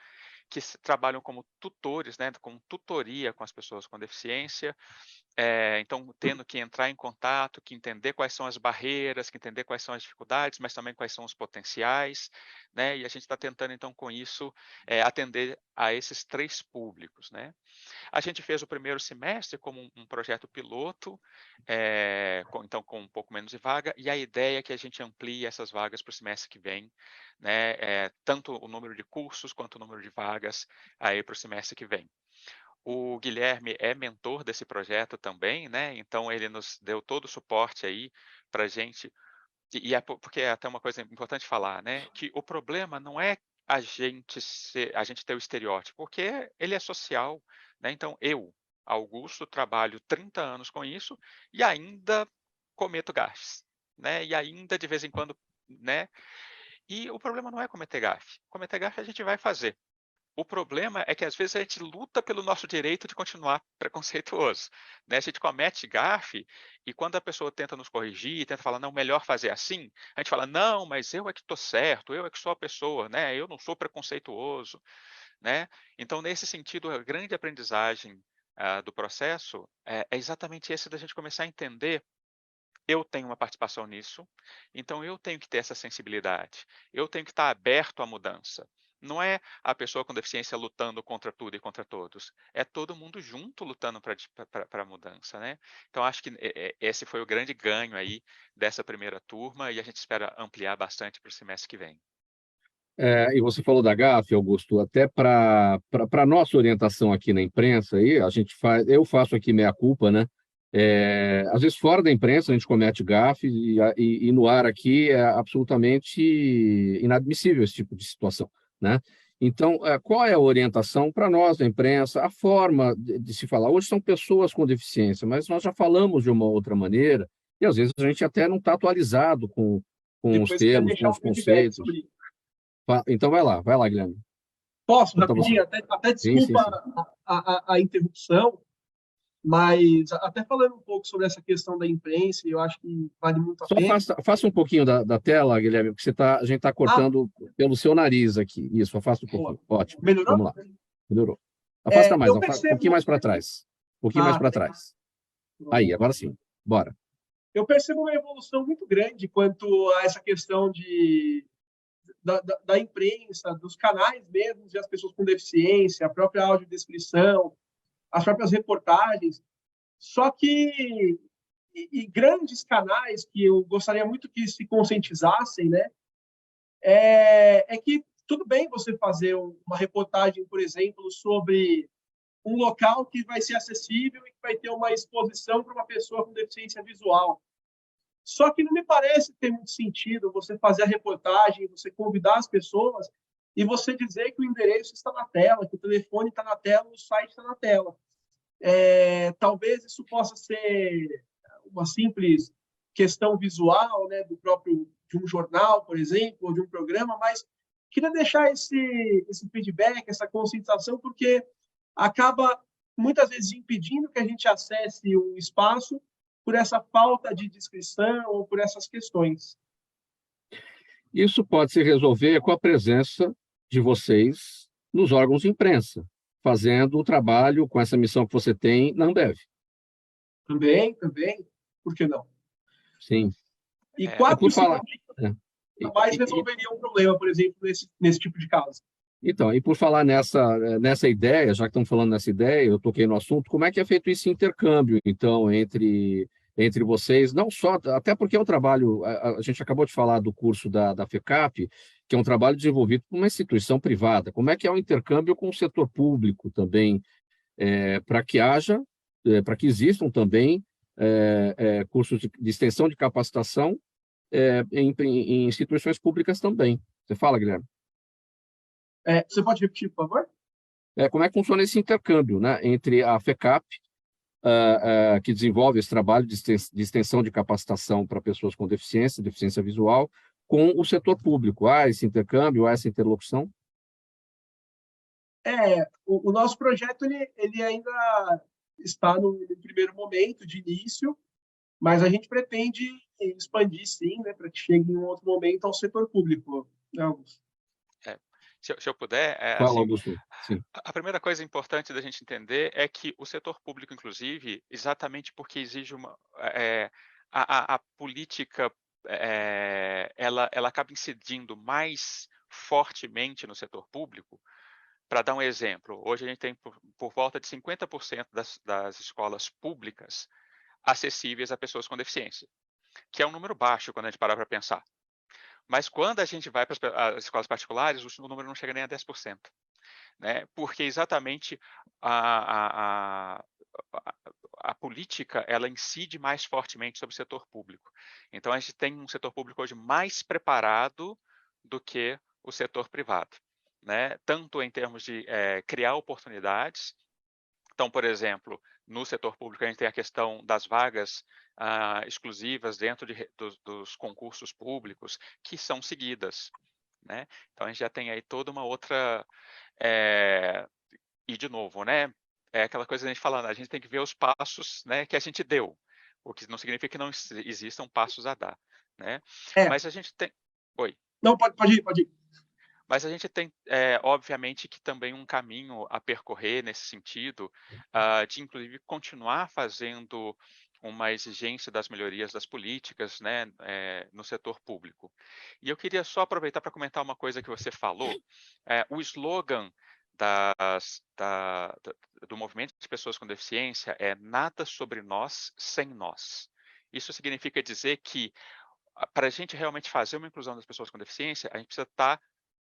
que trabalham como tutores, né, com tutoria com as pessoas com deficiência, então tendo que entrar em contato, que entender quais são as barreiras, que entender quais são as dificuldades, mas também quais são os potenciais, né, e a gente está tentando, então, com isso, atender a esses 3 públicos, né. A gente fez o primeiro semestre como um projeto piloto, então com um pouco menos de vaga, e a ideia é que a gente amplie essas vagas para o semestre que vem, né, tanto o número de cursos quanto o número de vagas aí para o semestre que vem. O Guilherme é mentor desse projeto também, né? Então ele nos deu todo o suporte aí para a gente, porque é até uma coisa importante falar, né? Que o problema não é a gente ter o estereótipo, porque ele é social, né? Então eu, Augusto, trabalho 30 anos com isso e ainda cometo gafes, né? E ainda de vez em quando, né? E o problema não é cometer gafe. Cometer gafe a gente vai fazer. O problema é que às vezes a gente luta pelo nosso direito de continuar preconceituoso, né? A gente comete gafe e quando a pessoa tenta nos corrigir, tenta falar, não, melhor fazer assim, a gente fala, não, mas eu é que estou certo, eu é que sou a pessoa, né? Eu não sou preconceituoso, né? Então, nesse sentido, a grande aprendizagem do processo é exatamente esse da gente começar a entender. Eu tenho uma participação nisso, então eu tenho que ter essa sensibilidade, eu tenho que estar aberto à mudança. Não é a pessoa com deficiência lutando contra tudo e contra todos, é todo mundo junto lutando para a mudança, né? Então acho que esse foi o grande ganho aí dessa primeira turma e a gente espera ampliar bastante para o semestre que vem. E você falou da GAF, Augusto, até para a nossa orientação aqui na imprensa, aí, eu faço aqui meia-culpa, né? Às vezes fora da imprensa a gente comete gafe e no ar aqui é absolutamente inadmissível esse tipo de situação, né? Então, qual é a orientação para nós da imprensa, a forma de se falar? Hoje são pessoas com deficiência, mas nós já falamos de uma outra maneira e às vezes a gente até não está atualizado com os termos, com os conceitos. Então vai lá, Guilherme. Posso, rapidinho? Até desculpa sim. A interrupção, mas até falando um pouco sobre essa questão da imprensa, eu acho que vale muito a pena. Só faça um pouquinho da tela, Guilherme, porque a gente está cortando pelo seu nariz aqui. Isso, afasta um pouquinho. Ótimo. Melhorou? Vamos lá. Melhorou. Afasta mais, um pouquinho mais para trás. Um pouquinho mais para trás. Aí, agora sim. Bora. Eu percebo uma evolução muito grande quanto a essa questão da imprensa, dos canais mesmo, de as pessoas com deficiência, a própria audiodescrição, as próprias reportagens. Só que e grandes canais que eu gostaria muito que se conscientizassem, né? É que tudo bem você fazer uma reportagem, por exemplo, sobre um local que vai ser acessível e que vai ter uma exposição para uma pessoa com deficiência visual. Só que não me parece ter muito sentido você fazer a reportagem, você convidar as pessoas e você dizer que o endereço está na tela, que o telefone está na tela, o site está na tela. Talvez isso possa ser uma simples questão visual, né, de um jornal, por exemplo, ou de um programa, mas queria deixar esse feedback, essa conscientização, porque acaba muitas vezes impedindo que a gente acesse um espaço por essa falta de descrição ou por essas questões. Isso pode se resolver com a presença de vocês nos órgãos de imprensa, fazendo o trabalho com essa missão que você tem na Ambev, Também. Por que não? Sim. E É, 4 Por falar. cirurgias jamais resolveriam um problema, por exemplo, nesse tipo de caso. Então, e por falar nessa ideia, já que estamos falando nessa ideia, eu toquei no assunto, como é que é feito esse intercâmbio, então, entre vocês? Não só, até porque é um trabalho, a gente acabou de falar do curso da FECAP, que é um trabalho desenvolvido por uma instituição privada. Como é que é o intercâmbio com o setor público também, para que haja, para que existam também cursos de extensão de capacitação em instituições públicas também? Você fala, Guilherme? Você pode repetir, por favor? Como é que funciona esse intercâmbio, né, entre a FECAP, que desenvolve esse trabalho de extensão de capacitação para pessoas com deficiência visual, com o setor público? Há esse intercâmbio, há essa interlocução? O nosso projeto ele ainda está no primeiro momento de início, mas a gente pretende expandir, sim, né, para que chegue em um outro momento ao setor público, né, Augusto? Se eu puder, Fala, assim, Augusto. Sim. a primeira coisa importante da gente entender é que o setor público, inclusive, exatamente porque exige a política, ela acaba incidindo mais fortemente no setor público. Para dar um exemplo, hoje a gente tem por volta de 50% das escolas públicas acessíveis a pessoas com deficiência, que é um número baixo quando a gente parar para pensar. Mas quando a gente vai para as escolas particulares, o número não chega nem a 10%. Né? Porque exatamente a política ela incide mais fortemente sobre o setor público. Então, a gente tem um setor público hoje mais preparado do que o setor privado, né? Tanto em termos de criar oportunidades. Então, por exemplo, no setor público, a gente tem a questão das vagas exclusivas dentro dos concursos públicos, que são seguidas. Né? Então, a gente já tem aí toda uma outra... E, de novo, né? É aquela coisa que a gente falando, a gente tem que ver os passos, né, que a gente deu, o que não significa que não existam passos a dar. Né? Mas a gente tem... Oi. Não, pode ir. Mas a gente tem, obviamente, que também um caminho a percorrer nesse sentido, de inclusive continuar fazendo uma exigência das melhorias das políticas, né, no setor público. E eu queria só aproveitar para comentar uma coisa que você falou. O slogan do movimento de pessoas com deficiência é nada sobre nós sem nós. Isso significa dizer que, para a gente realmente fazer uma inclusão das pessoas com deficiência, a gente precisa estar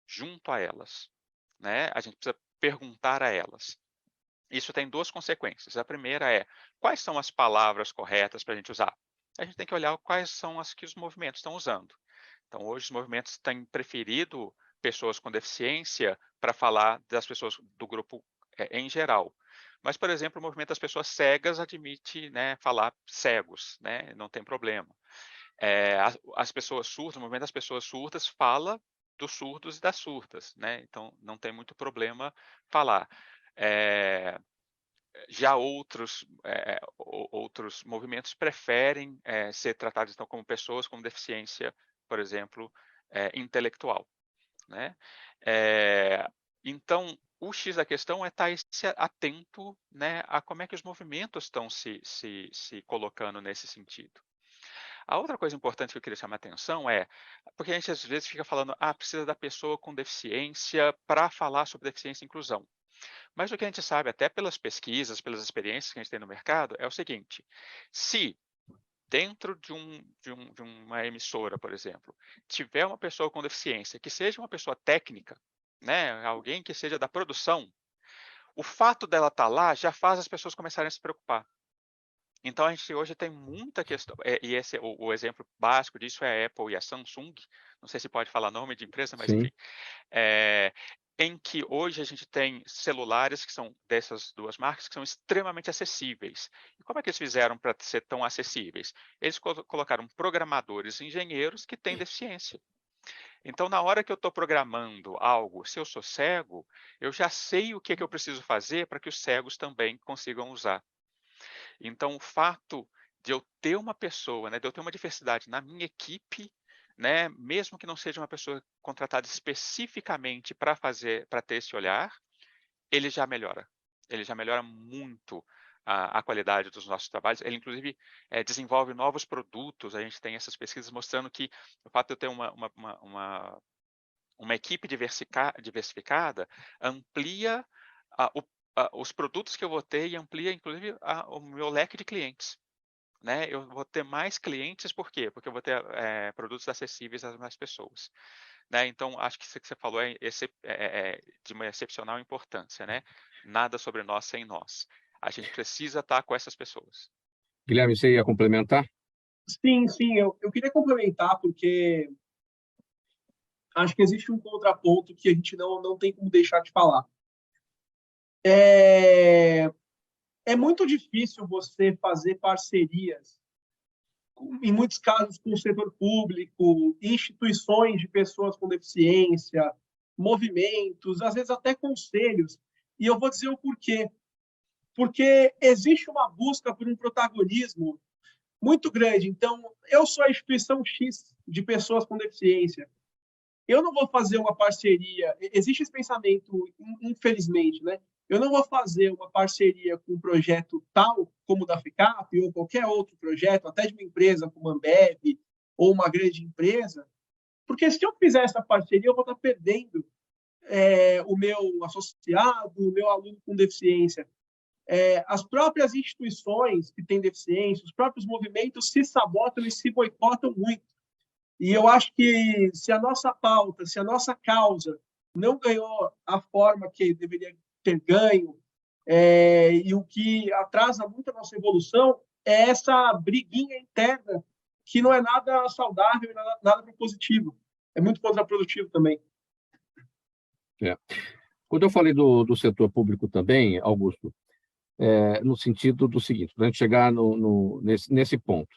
junto a elas, né? A gente precisa perguntar a elas. Isso tem duas consequências. A primeira é, quais são as palavras corretas para a gente usar? A gente tem que olhar quais são as que os movimentos estão usando. Então, hoje os movimentos têm preferido pessoas com deficiência para falar das pessoas do grupo em geral. Mas, por exemplo, o movimento das pessoas cegas admite, né, falar cegos, né? Não tem problema. As pessoas surdas, o movimento das pessoas surdas fala dos surdos e das surdas, né? Então, não tem muito problema falar. Já outros movimentos preferem ser tratados então como pessoas com deficiência, por exemplo, intelectual, né? Então, o X da questão é estar atento, né, a como é que os movimentos estão se colocando nesse sentido. A outra coisa importante que eu queria chamar a atenção porque a gente às vezes fica falando, precisa da pessoa com deficiência para falar sobre deficiência e inclusão. Mas o que a gente sabe, até pelas pesquisas, pelas experiências que a gente tem no mercado, é o seguinte: se dentro de uma emissora, por exemplo, tiver uma pessoa com deficiência, que seja uma pessoa técnica, né, alguém que seja da produção, o fato dela estar lá já faz as pessoas começarem a se preocupar. Então, a gente hoje tem muita questão, e esse, o exemplo básico disso é a Apple e a Samsung, não sei se pode falar nome de empresa, mas Sim. enfim, em que hoje a gente tem celulares que são dessas duas marcas que são extremamente acessíveis. E como é que eles fizeram para ser tão acessíveis? Eles colocaram programadores e engenheiros que têm deficiência. Então, na hora que eu estou programando algo, se eu sou cego, eu já sei o que eu preciso fazer para que os cegos também consigam usar. Então, o fato de eu ter uma pessoa, né, de eu ter uma diversidade na minha equipe, né, mesmo que não seja uma pessoa contratada especificamente para ter esse olhar, ele já melhora. Ele já melhora muito a qualidade dos nossos trabalhos. Ele, inclusive, desenvolve novos produtos. A gente tem essas pesquisas mostrando que o fato de eu ter uma equipe diversificada amplia os produtos que eu vou ter e amplia, inclusive, o meu leque de clientes. Né? Eu vou ter mais clientes, por quê? Porque eu vou ter produtos acessíveis às mais pessoas. Né? Então, acho que isso que você falou é de uma excepcional importância. Né? Nada sobre nós sem nós. A gente precisa estar com essas pessoas. Guilherme, você ia complementar? Sim, eu queria complementar, porque acho que existe um contraponto que a gente não tem como deixar de falar. É muito difícil você fazer parcerias, em muitos casos, com o setor público, instituições de pessoas com deficiência, movimentos, às vezes até conselhos. E eu vou dizer o porquê. Porque existe uma busca por um protagonismo muito grande. Então, eu sou a instituição X de pessoas com deficiência. Eu não vou fazer uma parceria. Existe esse pensamento, infelizmente, né? Eu não vou fazer uma parceria com um projeto tal, como o da FICAP, ou qualquer outro projeto, até de uma empresa como a Ambev, ou uma grande empresa, porque se eu fizer essa parceria, eu vou estar perdendo o meu associado, o meu aluno com deficiência. As próprias instituições que têm deficiência, os próprios movimentos se sabotam e se boicotam muito. E eu acho que se a nossa pauta, se a nossa causa não ganhou a forma que deveria ter ganho, e o que atrasa muito a nossa evolução é essa briguinha interna que não é nada saudável e nada propositivo. É muito contraprodutivo também. Quando eu falei do setor público também, Augusto, no sentido do seguinte, para a gente chegar nesse ponto.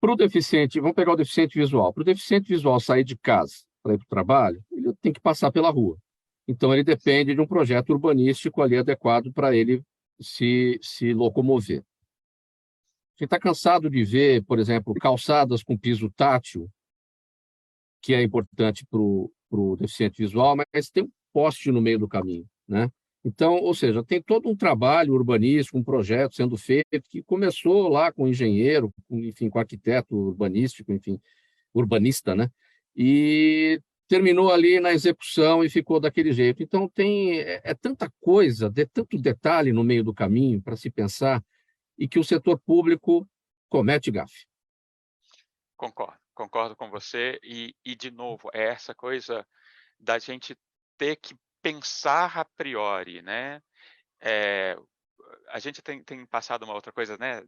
Para o deficiente, vamos pegar o deficiente visual. Para o deficiente visual sair de casa para ir para o trabalho, ele tem que passar pela rua. Então, ele depende de um projeto urbanístico ali adequado para ele se locomover. A gente está cansado de ver, por exemplo, calçadas com piso tátil, que é importante para o deficiente visual, mas tem um poste no meio do caminho, né? Então, ou seja, tem todo um trabalho urbanístico, um projeto sendo feito, que começou lá com o engenheiro, enfim, com o arquiteto urbanístico, enfim, urbanista, né? E terminou ali na execução e ficou daquele jeito. Então, é tanta coisa, tanto detalhe no meio do caminho para se pensar, e que o setor público comete gafe. Concordo com você. E, de novo, é essa coisa da gente ter que pensar a priori, né? A gente tem passado uma outra coisa, né?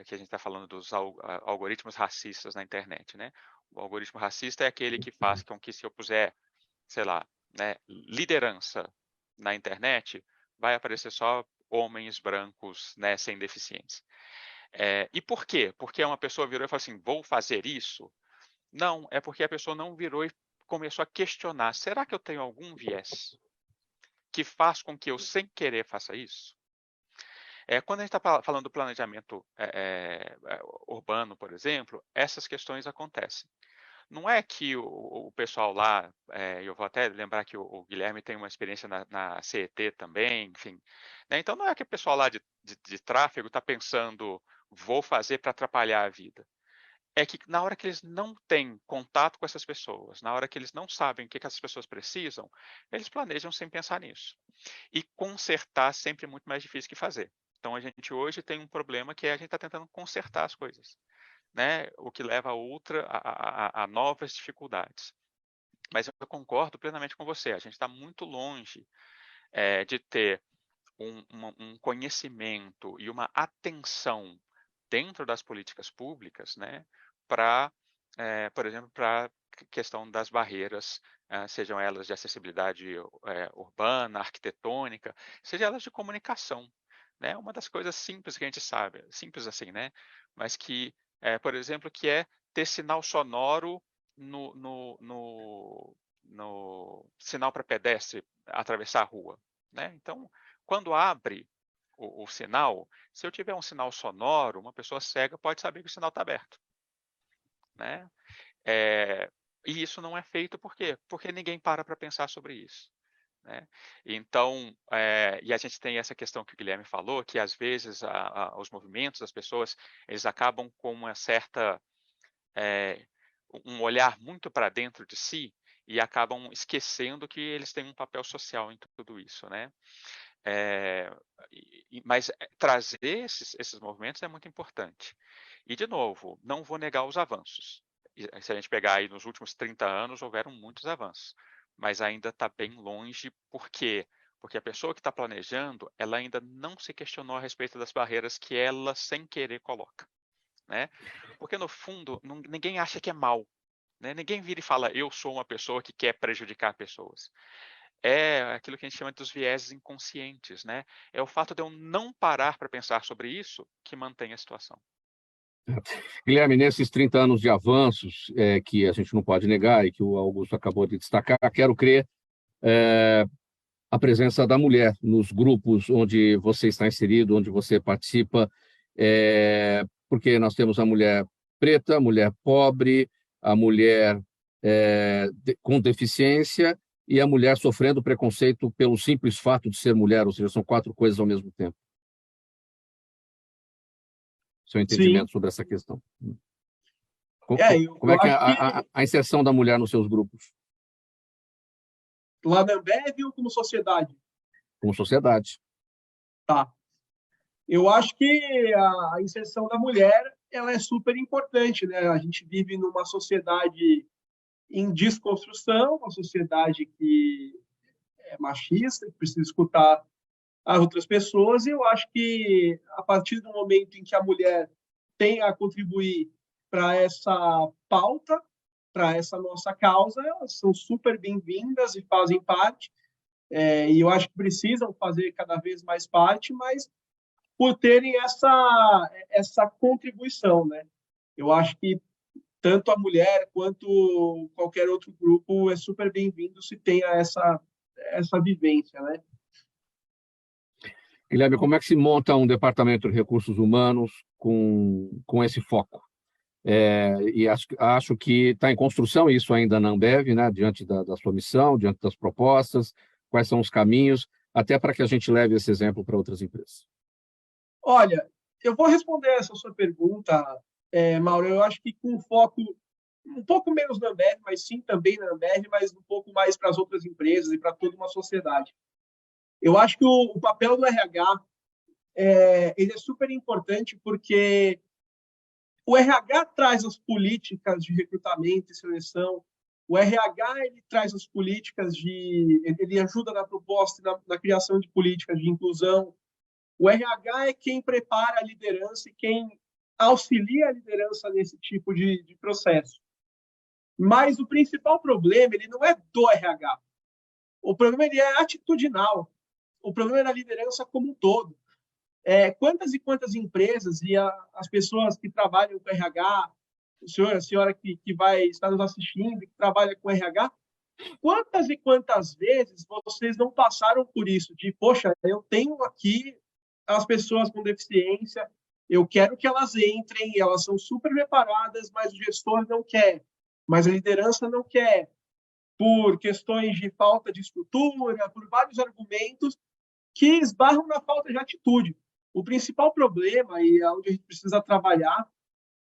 Que a gente está falando dos algoritmos racistas na internet, né? O algoritmo racista é aquele que faz com que, se eu puser, sei lá, né, liderança na internet, vai aparecer só homens brancos, né, sem deficiência. E por quê? Porque uma pessoa virou e falou assim, vou fazer isso? Não, é porque a pessoa não virou e começou a questionar, será que eu tenho algum viés que faz com que eu, sem querer, faça isso? Quando a gente está falando do planejamento urbano, por exemplo, essas questões acontecem. Não é que o pessoal lá, eu vou até lembrar que o Guilherme tem uma experiência na CET também, enfim. Né? Então, não é que o pessoal lá de tráfego está pensando, vou fazer para atrapalhar a vida. É que na hora que eles não têm contato com essas pessoas, na hora que eles não sabem o que essas pessoas precisam, eles planejam sem pensar nisso. E consertar sempre é muito mais difícil que fazer. Então, a gente hoje tem um problema que a gente está tentando consertar as coisas, né? O que leva a novas dificuldades. Mas eu concordo plenamente com você, a gente está muito longe de ter um conhecimento e uma atenção dentro das políticas públicas, né, por exemplo, para a questão das barreiras, sejam elas de acessibilidade urbana, arquitetônica, sejam elas de comunicação. Né? Uma das coisas simples que a gente sabe, simples assim, né? Mas que, por exemplo, que é ter sinal sonoro no sinal para pedestre atravessar a rua. Né? Então, quando abre o sinal, se eu tiver um sinal sonoro, uma pessoa cega pode saber que o sinal está aberto. Né? E isso não é feito por quê? Porque ninguém para pensar sobre isso. né? Então, e a gente tem essa questão que o Guilherme falou, que às vezes os movimentos das pessoas, eles acabam com uma certa, um olhar muito para dentro de si e acabam esquecendo que eles têm um papel social em tudo isso, né? Mas trazer esses movimentos é muito importante. E, de novo, não vou negar os avanços. Se a gente pegar aí nos últimos 30 anos, houveram muitos avanços, mas ainda está bem longe. Por quê? Porque a pessoa que está planejando, ela ainda não se questionou a respeito das barreiras que ela, sem querer, coloca, né? Porque, no fundo, ninguém acha que é mal, né? Ninguém vira e fala, eu sou uma pessoa que quer prejudicar pessoas. É aquilo que a gente chama dos vieses inconscientes, né? É o fato de eu não parar para pensar sobre isso que mantém a situação. Guilherme, nesses 30 anos de avanços, que a gente não pode negar e que o Augusto acabou de destacar, quero crer a presença da mulher nos grupos onde você está inserido, onde você participa, porque nós temos a mulher preta, a mulher pobre, a mulher com deficiência e a mulher sofrendo preconceito pelo simples fato de ser mulher, ou seja, são 4 coisas ao mesmo tempo. Seu entendimento sobre essa questão. Como é que é a inserção da mulher nos seus grupos? Lá na Ambev ou como sociedade? Como sociedade. Tá. Eu acho que a inserção da mulher ela é super importante, né? A gente vive numa sociedade em desconstrução, uma sociedade que é machista, que precisa escutar as outras pessoas, e eu acho que a partir do momento em que a mulher tem a contribuir para essa pauta, para essa nossa causa, elas são super bem-vindas e fazem parte, e eu acho que precisam fazer cada vez mais parte, mas por terem essa contribuição, né? Eu acho que tanto a mulher quanto qualquer outro grupo é super bem-vindo se tenha essa vivência, né? Guilherme, como é que se monta um departamento de recursos humanos com esse foco? E acho que está em construção isso ainda na Ambev, né? Diante da sua missão, diante das propostas, quais são os caminhos, até para que a gente leve esse exemplo para outras empresas. Olha, eu vou responder essa sua pergunta, Mauro. Eu acho que com foco um pouco menos na Ambev, mas sim também na Ambev, mas um pouco mais para as outras empresas e para toda uma sociedade. Eu acho que o papel do RH ele é super importante porque o RH traz as políticas de recrutamento e seleção, o RH ele traz as políticas ele ajuda na proposta e na criação de políticas de inclusão. O RH é quem prepara a liderança e quem auxilia a liderança nesse tipo de processo. Mas o principal problema ele não é do RH. O problema ele é atitudinal. O problema é da liderança como um todo. Quantas e quantas empresas e as pessoas que trabalham com RH, a senhora que vai estar nos assistindo, que trabalha com RH, quantas e quantas vezes vocês não passaram por isso? De, poxa, eu tenho aqui as pessoas com deficiência, eu quero que elas entrem, elas são super preparadas, mas o gestor não quer, mas a liderança não quer, por questões de falta de estrutura, por vários argumentos que esbarram na falta de atitude. O principal problema, e onde a gente precisa trabalhar,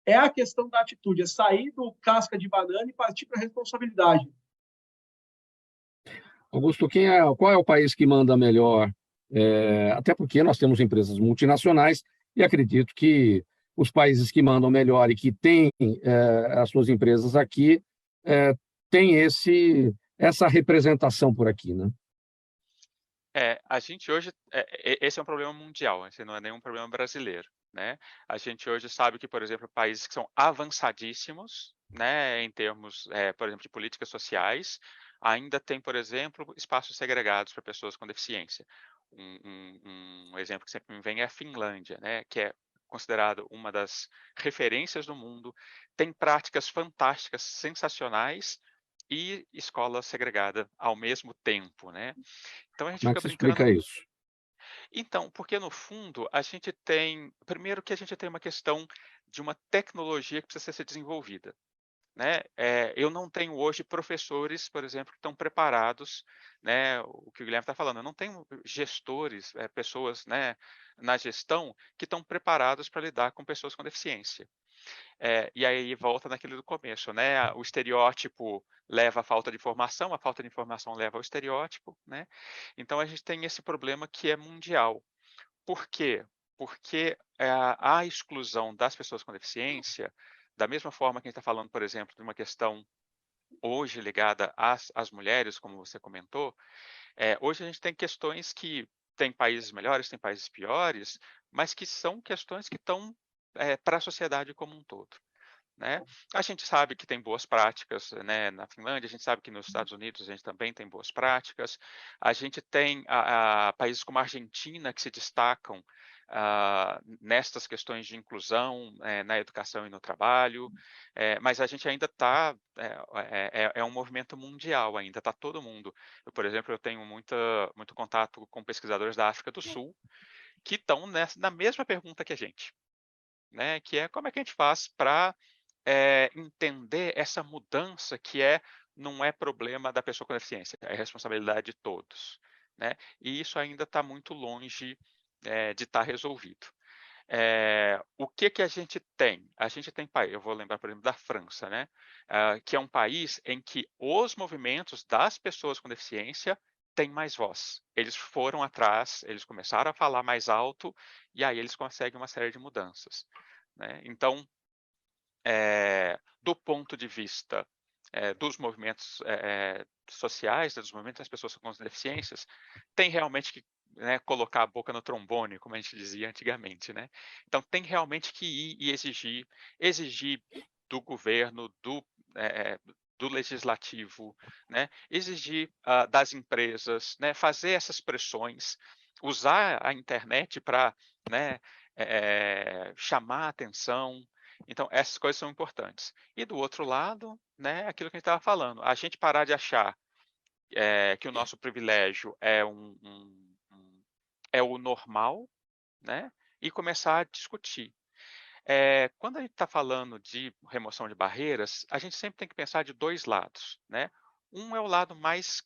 é a questão da atitude, é sair do casca de banana e partir para a responsabilidade. Augusto, qual é o país que manda melhor? Até porque nós temos empresas multinacionais e acredito que os países que mandam melhor e que têm as suas empresas aqui têm essa representação por aqui, né? A gente hoje, esse é um problema mundial, esse não é nenhum problema brasileiro, né? A gente hoje sabe que, por exemplo, países que são avançadíssimos, né, em termos, por exemplo, de políticas sociais, ainda tem, por exemplo, espaços segregados para pessoas com deficiência. Um exemplo que sempre me vem é a Finlândia, né, que é considerado uma das referências do mundo, tem práticas fantásticas, sensacionais, e escola segregada ao mesmo tempo, né? Então a gente Como é fica que se brincando. explica isso? Então, porque no fundo a gente tem, primeiro que a gente tem uma questão de uma tecnologia que precisa ser desenvolvida. né? Eu não tenho hoje professores, por exemplo, que estão preparados, né? O que o Guilherme está falando, eu não tenho gestores, pessoas, né, na gestão que estão preparados para lidar com pessoas com deficiência. E aí volta naquele do começo, né? O estereótipo leva à falta de informação, a falta de informação leva ao estereótipo, né? Então a gente tem esse problema que é mundial. Por quê? Porque a exclusão das pessoas com deficiência, da mesma forma que a gente está falando, por exemplo, de uma questão hoje ligada às mulheres, como você comentou, hoje a gente tem questões que tem países melhores, tem países piores, mas que são questões que estão para a sociedade como um todo. Né? A gente sabe que tem boas práticas, né, na Finlândia, a gente sabe que nos Estados Unidos a gente também tem boas práticas, a gente tem países como a Argentina que se destacam nestas questões de inclusão na educação e no trabalho, mas a gente ainda está, é um movimento mundial ainda, está todo mundo. Por exemplo, eu tenho muito contato com pesquisadores da África do Sul que estão na mesma pergunta que a gente, né, que é como é que a gente faz para entender essa mudança que não é problema da pessoa com deficiência, é responsabilidade de todos, né? E isso ainda está muito longe de estar resolvido. O que a gente tem? A gente tem país, eu vou lembrar, por exemplo, da França, né? Que é um país em que os movimentos das pessoas com deficiência têm mais voz. Eles foram atrás, eles começaram a falar mais alto e aí eles conseguem uma série de mudanças, né? Então, do ponto de vista dos movimentos sociais, dos movimentos das pessoas com deficiências, tem realmente que colocar a boca no trombone, como a gente dizia antigamente, né? Então tem realmente que ir e exigir do governo, do legislativo, né? Exigir das empresas, né? Fazer essas pressões, usar a internet para, né, chamar a atenção. Então, essas coisas são importantes. E do outro lado, né, aquilo que a gente estava falando, a gente parar de achar que o nosso privilégio é o normal, né, e começar a discutir. Quando a gente está falando de remoção de barreiras, a gente sempre tem que pensar de dois lados, né? Um é o lado mais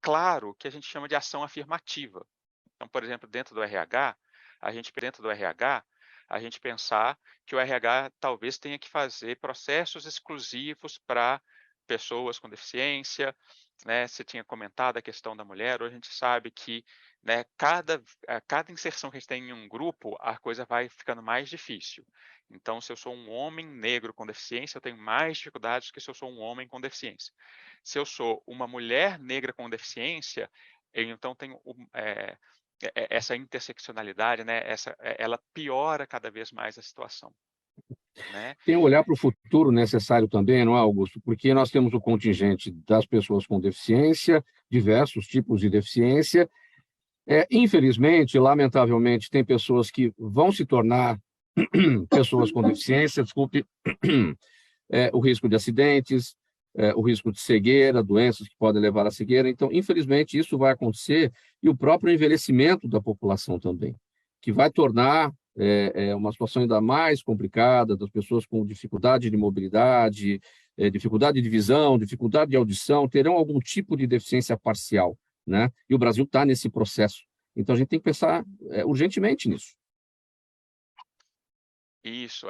claro, que a gente chama de ação afirmativa. Então, por exemplo, dentro do RH, a gente pensar que o RH talvez tenha que fazer processos exclusivos para pessoas com deficiência, né? Você tinha comentado a questão da mulher, hoje a gente sabe que, né, cada inserção que a gente tem em um grupo, a coisa vai ficando mais difícil. Então, se eu sou um homem negro com deficiência, eu tenho mais dificuldades do que se eu sou um homem com deficiência. Se eu sou uma mulher negra com deficiência, eu então tenho essa interseccionalidade, né? Ela piora cada vez mais a situação, né? Tem um olhar para o futuro necessário também, não é, Augusto? Porque nós temos o contingente das pessoas com deficiência, diversos tipos de deficiência. Infelizmente, lamentavelmente, tem pessoas que vão se tornar pessoas com deficiência, desculpe, o risco de acidentes, o risco de cegueira, doenças que podem levar à cegueira. Então, infelizmente, isso vai acontecer, e o próprio envelhecimento da população também, que vai tornar uma situação ainda mais complicada, das pessoas com dificuldade de mobilidade, dificuldade de visão, dificuldade de audição, terão algum tipo de deficiência parcial, né? E o Brasil está nesse processo. Então, a gente tem que pensar urgentemente nisso. Isso,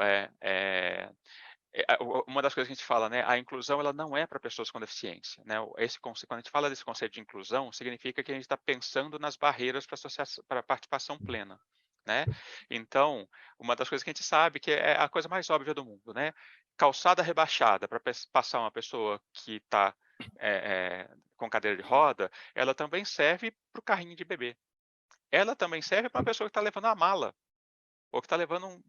uma das coisas que a gente fala, né, a inclusão ela não é para pessoas com deficiência, né? Quando a gente fala desse conceito de inclusão, significa que a gente está pensando nas barreiras para a participação plena, né? Então, uma das coisas que a gente sabe que é a coisa mais óbvia do mundo, né? Calçada rebaixada para passar uma pessoa que está com cadeira de roda, ela também serve para o carrinho de bebê. Ela também serve para uma pessoa que está levando a mala ou que está levando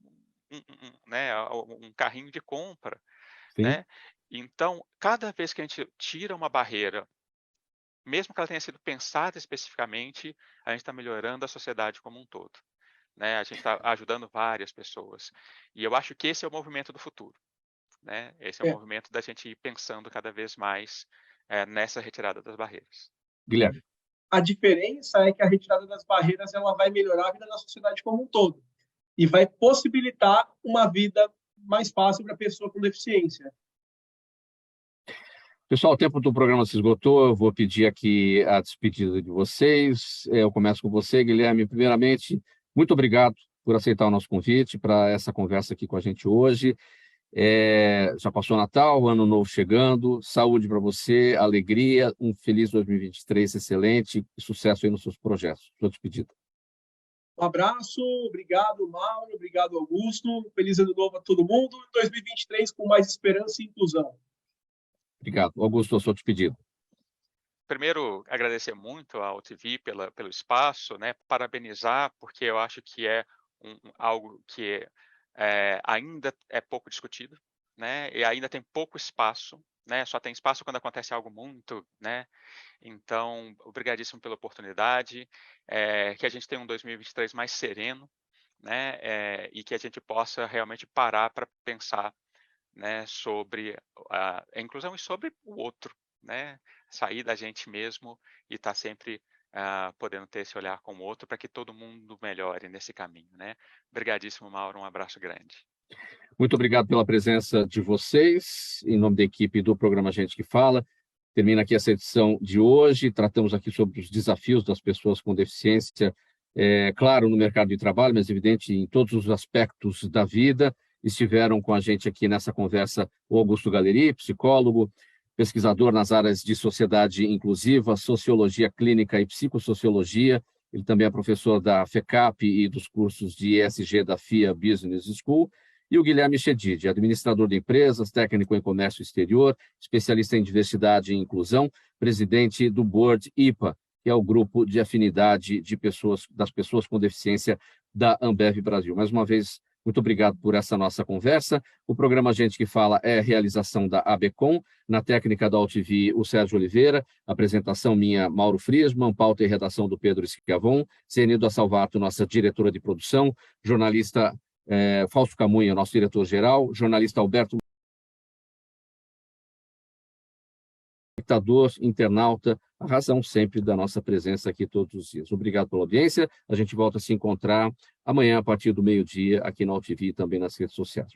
um carrinho de compra, né? Então, cada vez que a gente tira uma barreira, mesmo que ela tenha sido pensada especificamente, a gente está melhorando a sociedade como um todo, né? A gente está ajudando várias pessoas. E eu acho que esse é o movimento do futuro, né? Esse é o movimento da gente ir pensando cada vez mais nessa retirada das barreiras. Guilherme. A diferença é que a retirada das barreiras ela vai melhorar a vida da sociedade como um todo e vai possibilitar uma vida mais fácil para a pessoa com deficiência. Pessoal, o tempo do programa se esgotou, eu vou pedir aqui a despedida de vocês. Eu começo com você, Guilherme. Primeiramente, muito obrigado por aceitar o nosso convite para essa conversa aqui com a gente hoje. Já passou o Natal, Ano Novo chegando, saúde para você, alegria, um feliz 2023 excelente e sucesso aí nos seus projetos. Sua despedida. Um abraço, obrigado, Mauro, obrigado, Augusto. Feliz ano novo a todo mundo. 2023 com mais esperança e inclusão. Obrigado. Augusto, a sua despedida. Primeiro, agradecer muito ao TV pelo espaço, né? Parabenizar, porque eu acho que é algo que ainda é pouco discutido, né? E ainda tem pouco espaço, né? Só tem espaço quando acontece algo muito, né? Então, obrigadíssimo pela oportunidade, que a gente tenha um 2023 mais sereno, né? E que a gente possa realmente parar para pensar, né, sobre a inclusão e sobre o outro, né? Sair da gente mesmo e estar sempre podendo ter esse olhar com o outro para que todo mundo melhore nesse caminho, né? Obrigadíssimo, Mauro, um abraço grande. Muito obrigado pela presença de vocês, em nome da equipe do programa Gente que Fala. Termina aqui essa edição de hoje, tratamos aqui sobre os desafios das pessoas com deficiência, claro, no mercado de trabalho, mas evidente em todos os aspectos da vida. Estiveram com a gente aqui nessa conversa o Augusto Galeri, psicólogo, pesquisador nas áreas de sociedade inclusiva, sociologia clínica e psicossociologia. Ele também é professor da FECAP e dos cursos de ESG da FIA Business School. E o Guilherme Chedid, administrador de empresas, técnico em comércio exterior, especialista em diversidade e inclusão, presidente do Board IPA, que é o grupo de afinidade das pessoas com deficiência da Ambev Brasil. Mais uma vez, muito obrigado por essa nossa conversa. O programa Gente que Fala é realização da ABCom, na técnica da UTV, o Sérgio Oliveira, apresentação minha, Mauro Friesman, pauta e redação do Pedro Schiavon, Zenilda Salvato, nossa diretora de produção, jornalista Fausto Camunha, nosso diretor-geral, jornalista Alberto, espectador, internauta, a razão sempre da nossa presença aqui todos os dias. Obrigado pela audiência. A gente volta a se encontrar amanhã, a partir do meio-dia, aqui na UTV e também nas redes sociais.